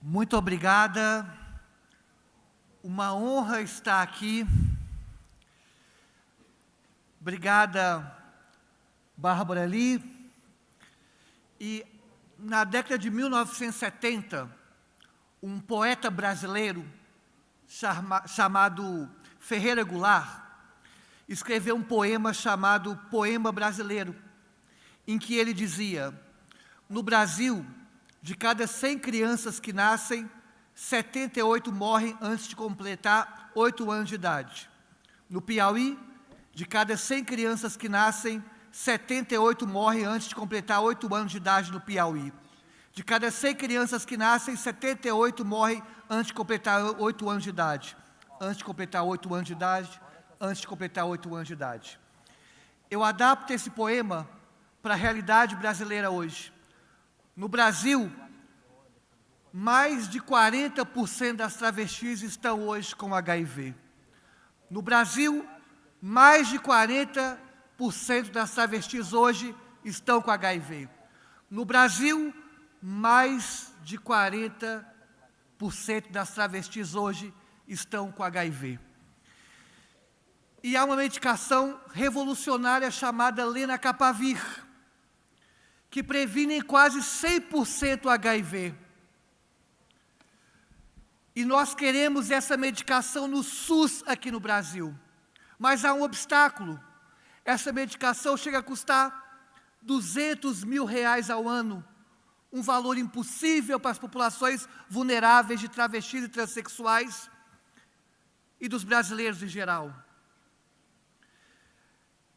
Muito obrigada. Uma honra estar aqui. Obrigada, Bárbara Lee. E na década de 1970, um poeta brasileiro chamado Ferreira Goulart escreveu um poema chamado Poema Brasileiro, em que ele dizia: no Brasil, de cada 100 crianças que nascem, 78 morrem antes de completar 8 anos de idade. No Piauí, de cada 100 crianças que nascem, 78 morrem antes de completar 8 anos de idade no Piauí. De cada 100 crianças que nascem, 78 morrem antes de completar 8 anos de idade. Antes de completar 8 anos de idade, antes de completar 8 anos de idade. Eu adapto esse poema para a realidade brasileira hoje. No Brasil, mais de 40% das travestis estão hoje com HIV. No Brasil, mais de 40% das travestis hoje estão com HIV. No Brasil, mais de 40% das travestis hoje estão com HIV. E há uma medicação revolucionária chamada lenacapavir, que previne quase 100% HIV. E nós queremos essa medicação no SUS aqui no Brasil. Mas há um obstáculo. Essa medicação chega a custar R$200 mil ao ano, um valor impossível para as populações vulneráveis de travestis e transexuais e dos brasileiros em geral.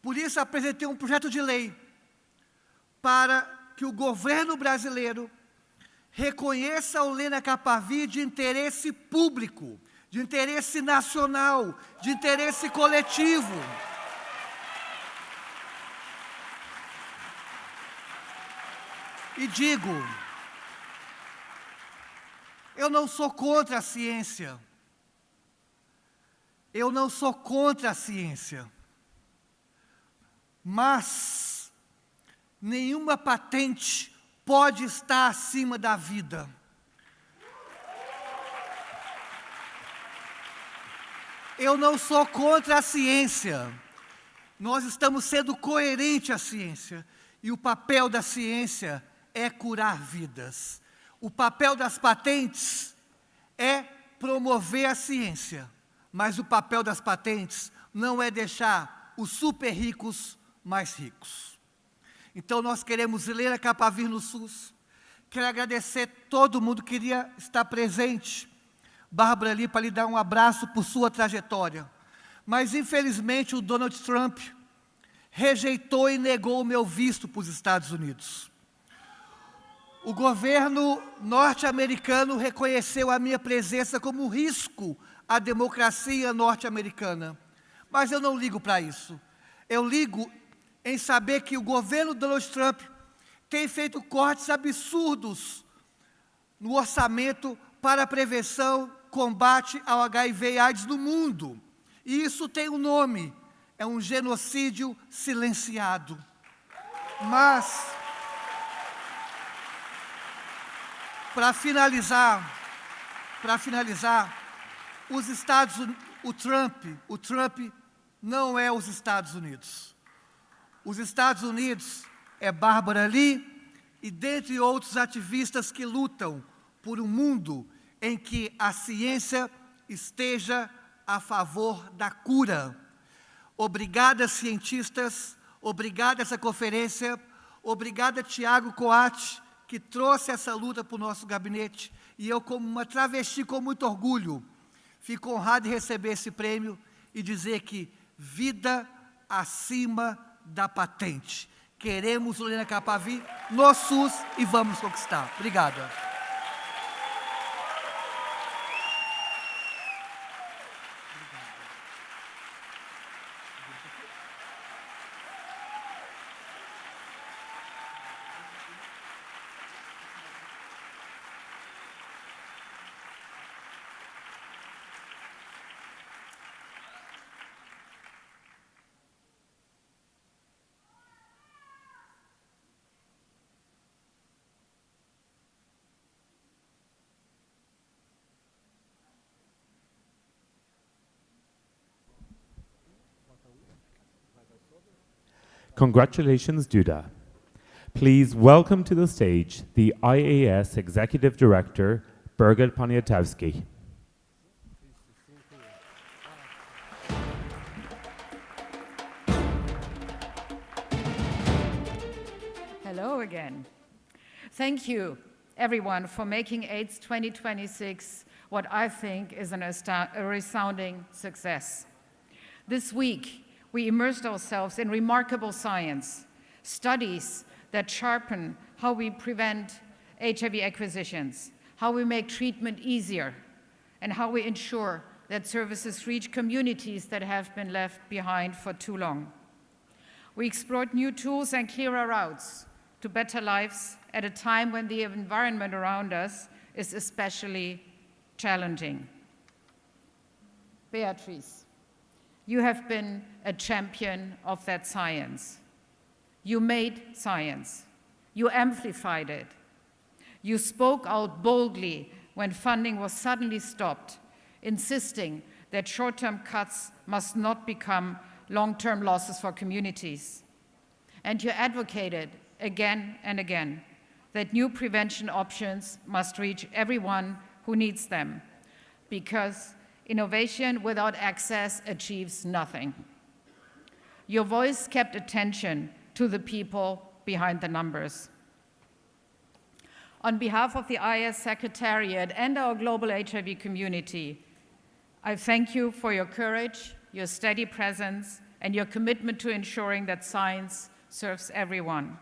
Por isso, apresentei um projeto de lei para que o governo brasileiro reconheça o lenacapavir de interesse público, de interesse nacional, de interesse coletivo. E digo, eu não sou contra a ciência. Eu não sou contra a ciência. Mas nenhuma patente pode estar acima da vida. Eu não sou contra a ciência. Nós estamos sendo coerentes à ciência. E o papel da ciência é curar vidas. O papel das patentes é promover a ciência. Mas o papel das patentes não é deixar os super ricos mais ricos. Então, nós queremos lenacapavir no SUS. Quero agradecer todo mundo que queria estar presente. Bárbara Lee, para lhe dar um abraço por sua trajetória. Mas, infelizmente, o Donald Trump rejeitou e negou o meu visto para os Estados Unidos. O governo norte-americano reconheceu a minha presença como um risco à democracia norte-americana. Mas eu não ligo para isso. Eu ligo em saber que o governo Donald Trump tem feito cortes absurdos no orçamento para a prevenção, combate ao HIV e AIDS no mundo. E isso tem um nome, é um genocídio silenciado. Mas, para finalizar, o Trump não é os Estados Unidos. Os Estados Unidos é Bárbara Lee e, dentre outros ativistas que lutam por um mundo em que a ciência esteja a favor da cura. Obrigada, cientistas, obrigada essa conferência, obrigada, Tiago Coate, que trouxe essa luta para o nosso gabinete. E eu, como uma travesti com muito orgulho, fico honrado de receber esse prêmio e dizer que vida acima da patente. Queremos o lenacapavir no SUS e vamos conquistar. Obrigada. Congratulations, Duda. Please welcome to the stage the IAS Executive Director, Birgit Poniatowski. Hello again. Thank you, everyone, for making AIDS 2026 what I think is a resounding success. This week, we immersed ourselves in remarkable science, studies that sharpen how we prevent HIV acquisitions, how we make treatment easier, and how we ensure that services reach communities that have been left behind for too long. We explored new tools and clearer routes to better lives at a time when the environment around us is especially challenging. Beatrice, you have been a champion of that science. You made science. You amplified it. You spoke out boldly when funding was suddenly stopped, insisting that short-term cuts must not become long-term losses for communities. And you advocated again and again that new prevention options must reach everyone who needs them, because innovation without access achieves nothing. Your voice kept attention to the people behind the numbers. On behalf of the IAS Secretariat and our global HIV community, I thank you for your courage, your steady presence, and your commitment to ensuring that science serves everyone.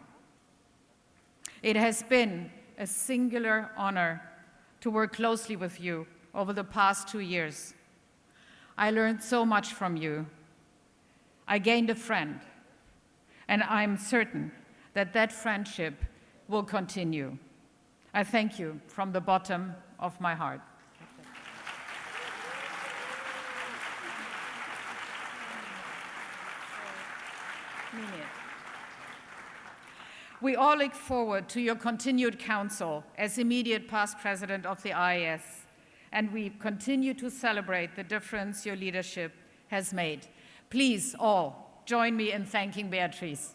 It has been a singular honor to work closely with you over the past 2 years. I learned so much from you. I gained a friend, and I'm certain that that friendship will continue. I thank you from the bottom of my heart. We all look forward to your continued counsel as immediate past president of the IAS, and we continue to celebrate the difference your leadership has made. Please all join me in thanking Beatrice.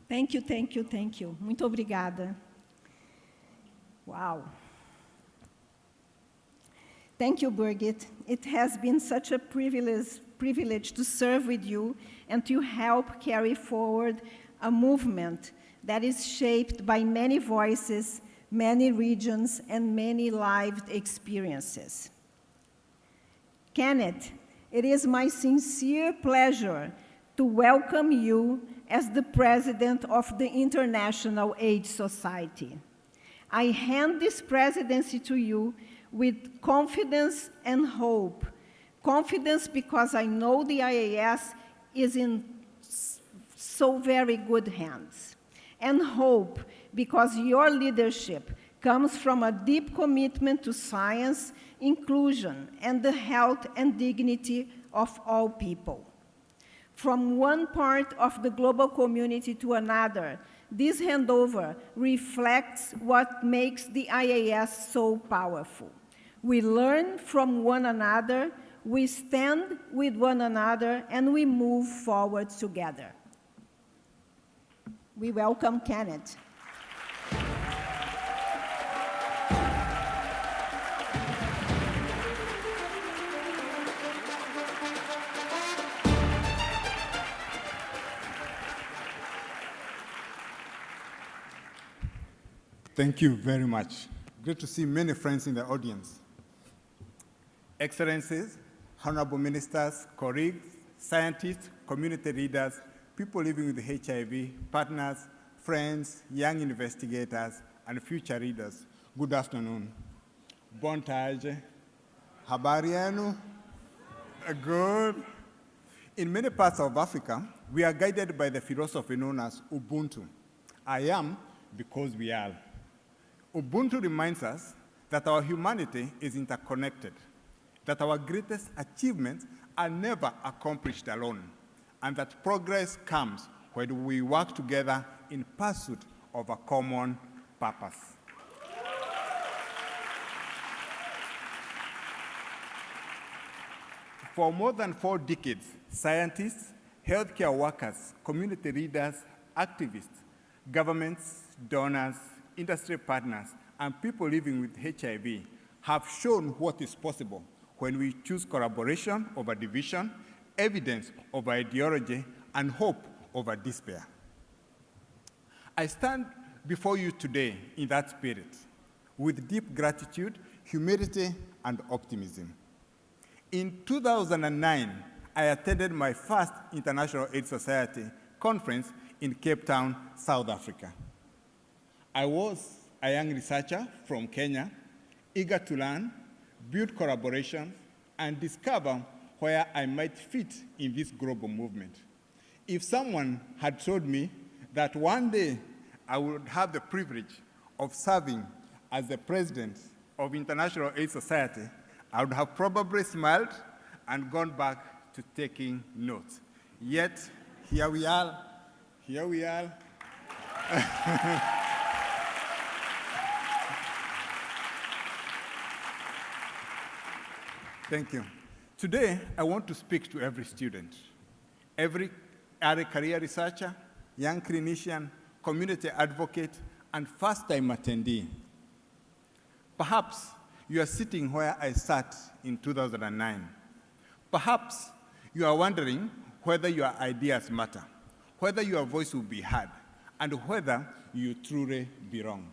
Thank you, thank you, thank you. Muito obrigada. Wow. Thank you, Birgit. It has been such a privilege to serve with you and to help carry forward a movement that is shaped by many voices, many regions, and many lived experiences. Kenneth, it is my sincere pleasure to welcome you as the president of the International AIDS Society. I hand this presidency to you with confidence and hope. Confidence because I know the IAS is in so very good hands. And hope because your leadership comes from a deep commitment to science, inclusion, and the health and dignity of all people. From one part of the global community to another, this handover reflects what makes the IAS so powerful. We learn from one another, we stand with one another, and we move forward together. We welcome Kenneth. Thank you very much. Good to see many friends in the audience. Excellencies, honorable ministers, colleagues, scientists, community leaders, people living with HIV, partners, friends, young investigators, and future leaders, good afternoon. Bon tarde. Habari yenu? Good. In many parts of Africa, we are guided by the philosophy known as Ubuntu. I am because we are. Ubuntu reminds us that our humanity is interconnected, that our greatest achievements are never accomplished alone, and that progress comes when we work together in pursuit of a common purpose. For more than 4 decades, scientists, healthcare workers, community leaders, activists, governments, donors, industry partners, and people living with HIV have shown what is possible when we choose collaboration over division, evidence over ideology, and hope over despair. I stand before you today in that spirit, with deep gratitude, humility, and optimism. In 2009, I attended my first International AIDS Society conference in Cape Town, South Africa. I was a young researcher from Kenya, eager to learn, build collaboration, and discover where I might fit in this global movement. If someone had told me that one day I would have the privilege of serving as the president of International AIDS Society, I would have probably smiled and gone back to taking notes. Yet, here we are. Thank you. Today, I want to speak to every student, every early career researcher, young clinician, community advocate, and first-time attendee. Perhaps you are sitting where I sat in 2009. Perhaps you are wondering whether your ideas matter, whether your voice will be heard, and whether you truly belong.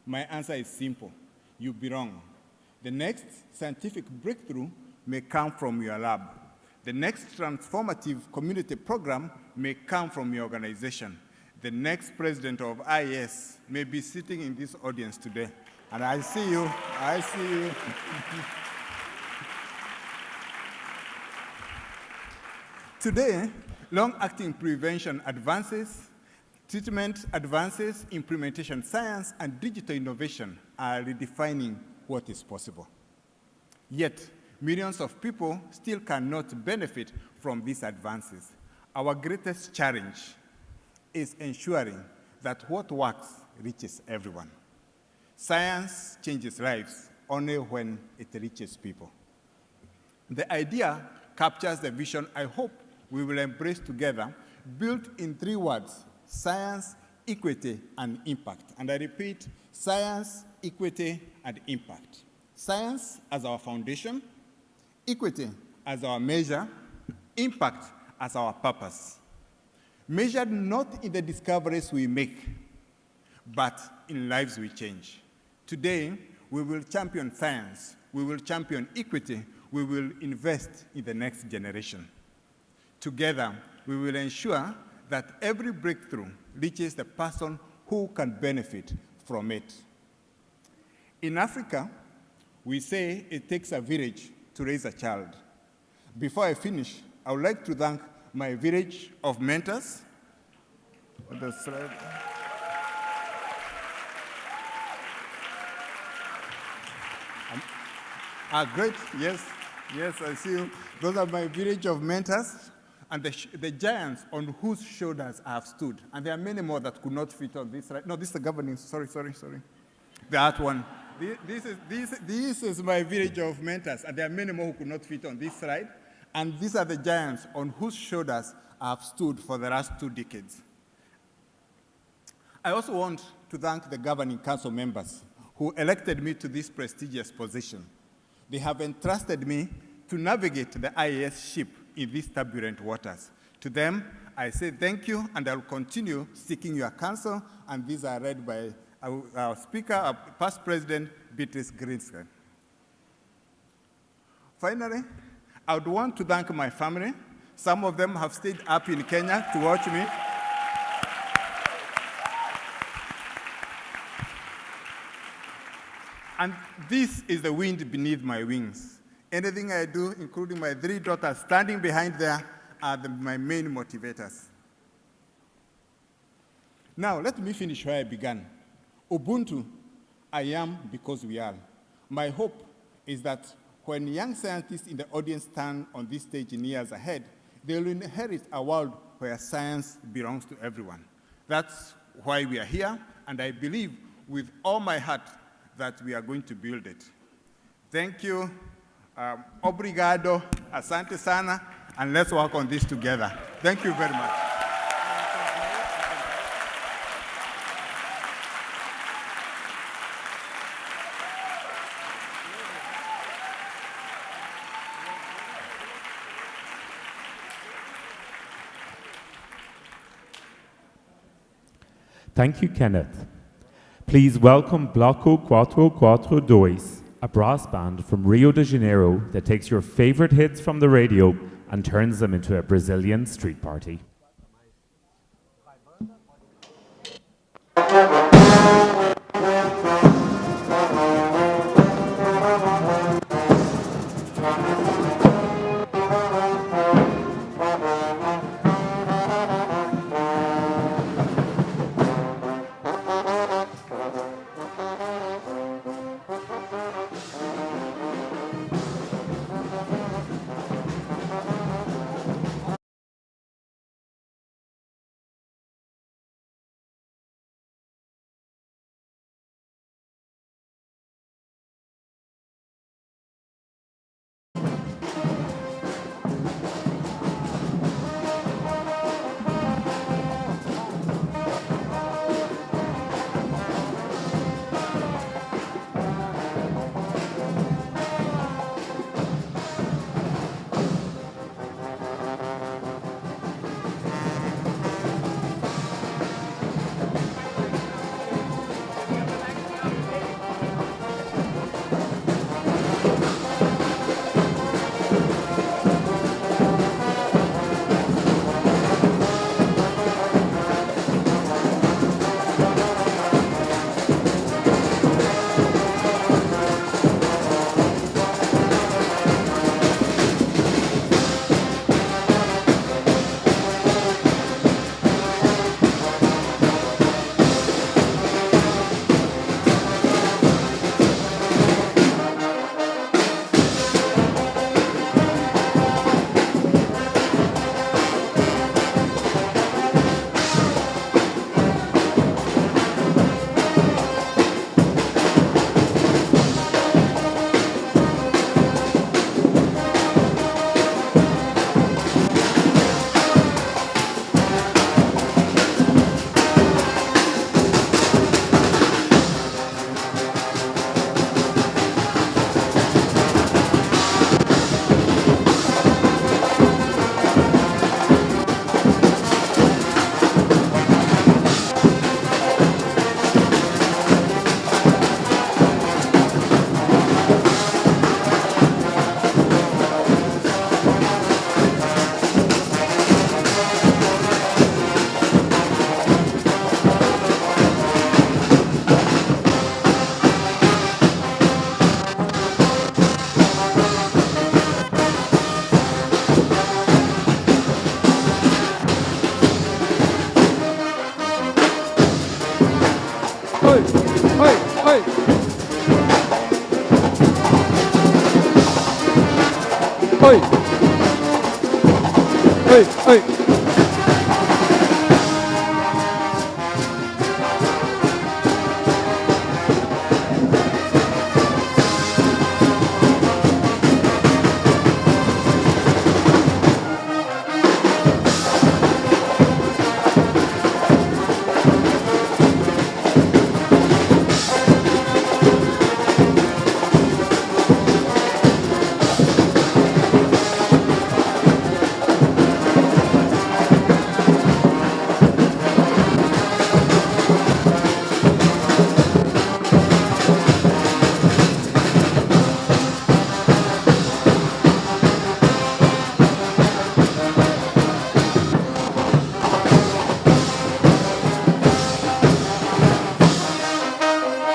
My answer is simple. You belong. The next scientific breakthrough may come from your lab. The next transformative community program may come from your organization. The next president of IAS may be sitting in this audience today. And I see you. Today, long-acting prevention advances, treatment advances, implementation science, and digital innovation are redefining what is possible. Yet, millions of people still cannot benefit from these advances. Our greatest challenge is ensuring that what works reaches everyone. Science changes lives only when it reaches people. The idea captures the vision I hope we will embrace together, built in 3 words: science, equity, and impact. And I repeat, science, equity, and impact. Science as our foundation, equity as our measure, impact as our purpose. Measured not in the discoveries we make, but in lives we change. Today, we will champion science, we will champion equity, we will invest in the next generation. Together, we will ensure that every breakthrough reaches the person who can benefit from it. In Africa, we say it takes a village to raise a child. Before I finish, I would like to thank my village of mentors. Great, yes, I see you. Those are my village of mentors and the giants on whose shoulders I have stood. And there are many more that could not fit on this slide. No, this is the governing, sorry. That one. This is my village of mentors, and there are many more who could not fit on this slide. And these are the giants on whose shoulders I have stood for the last 2 decades. I also want to thank the governing council members who elected me to this prestigious position. They have entrusted me to navigate the IAS ship in these turbulent waters. To them, I say thank you, and I will continue seeking your counsel, and these are read by our speaker, our past president, Beatrice Greenspan. Finally, I would want to thank my family. Some of them have stayed up in Kenya to watch me. And this is the wind beneath my wings. Anything I do, including my 3 daughters standing behind there, are my main motivators. Now, let me finish where I began. Ubuntu, I am because we are. My hope is that when young scientists in the audience stand on this stage in years ahead, they will inherit a world where science belongs to everyone. That's why we are here, and I believe with all my heart that we are going to build it. Thank you. Obrigado, asante sana, and let's work on this together. Thank you very much. Thank you, Kenneth. Please welcome Bloco 442, a brass band from Rio de Janeiro that takes your favorite hits from the radio and turns them into a Brazilian street party.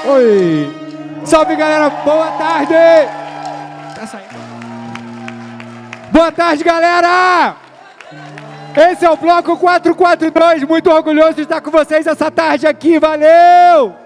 Oi! Salve, galera! Boa tarde! Boa tarde, galera! Esse é o Bloco 442, muito orgulhoso de estar com vocês essa tarde aqui, valeu!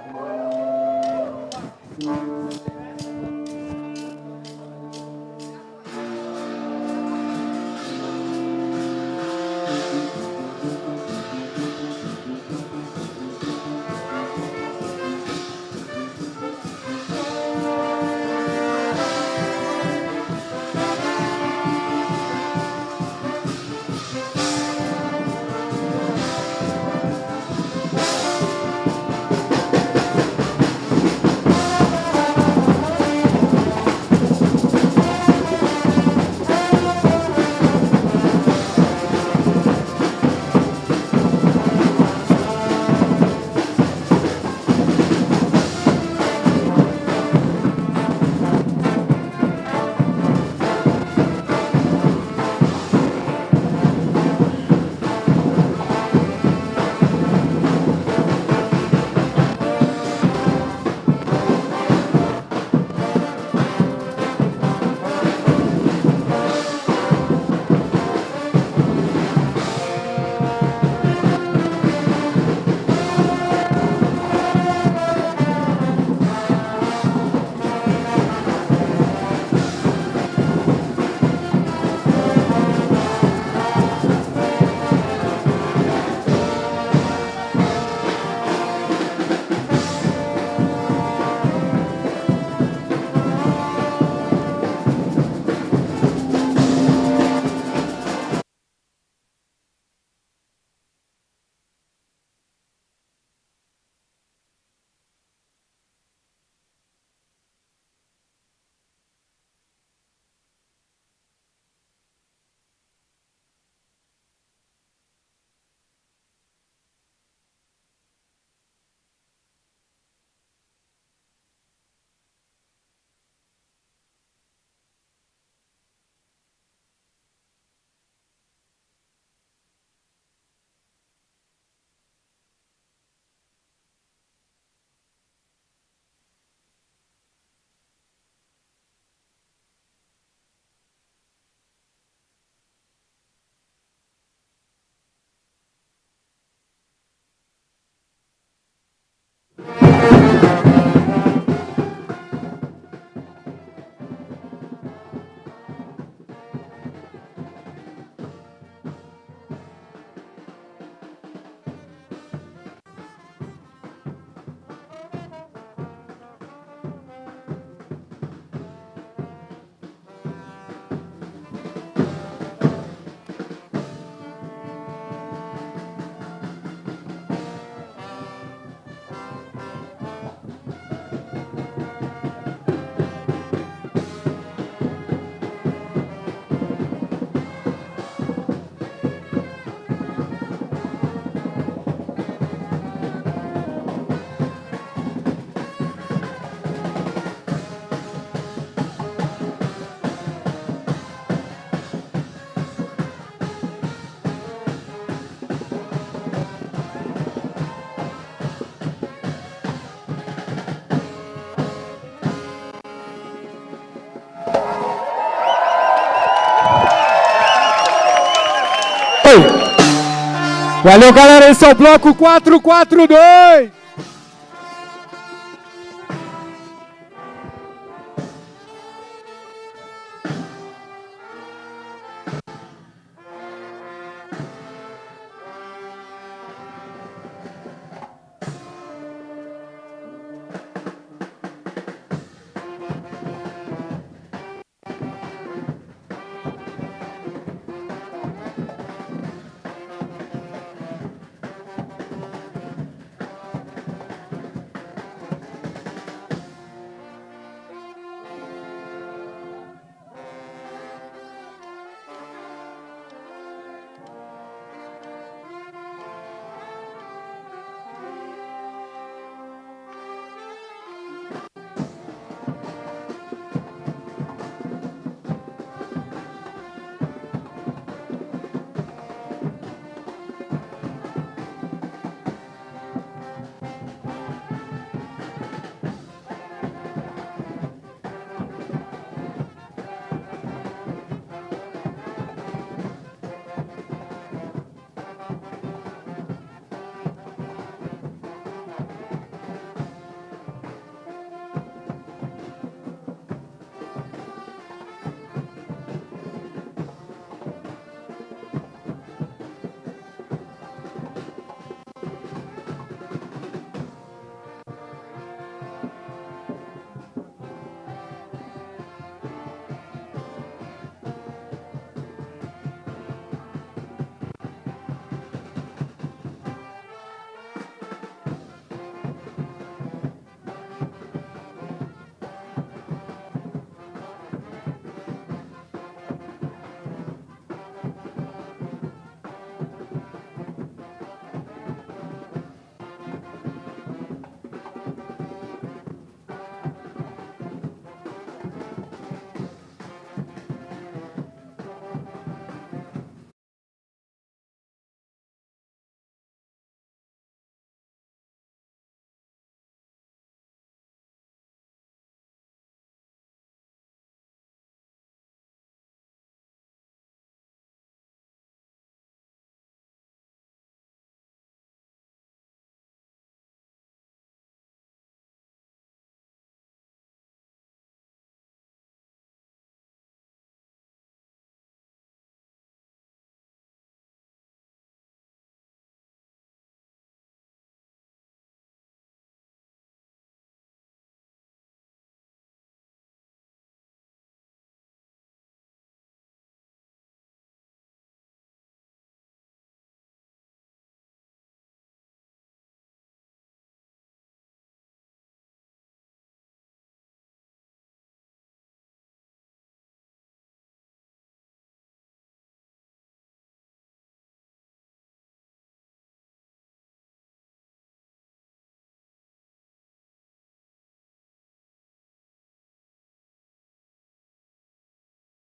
Valeu, galera, esse é o Bloco 442.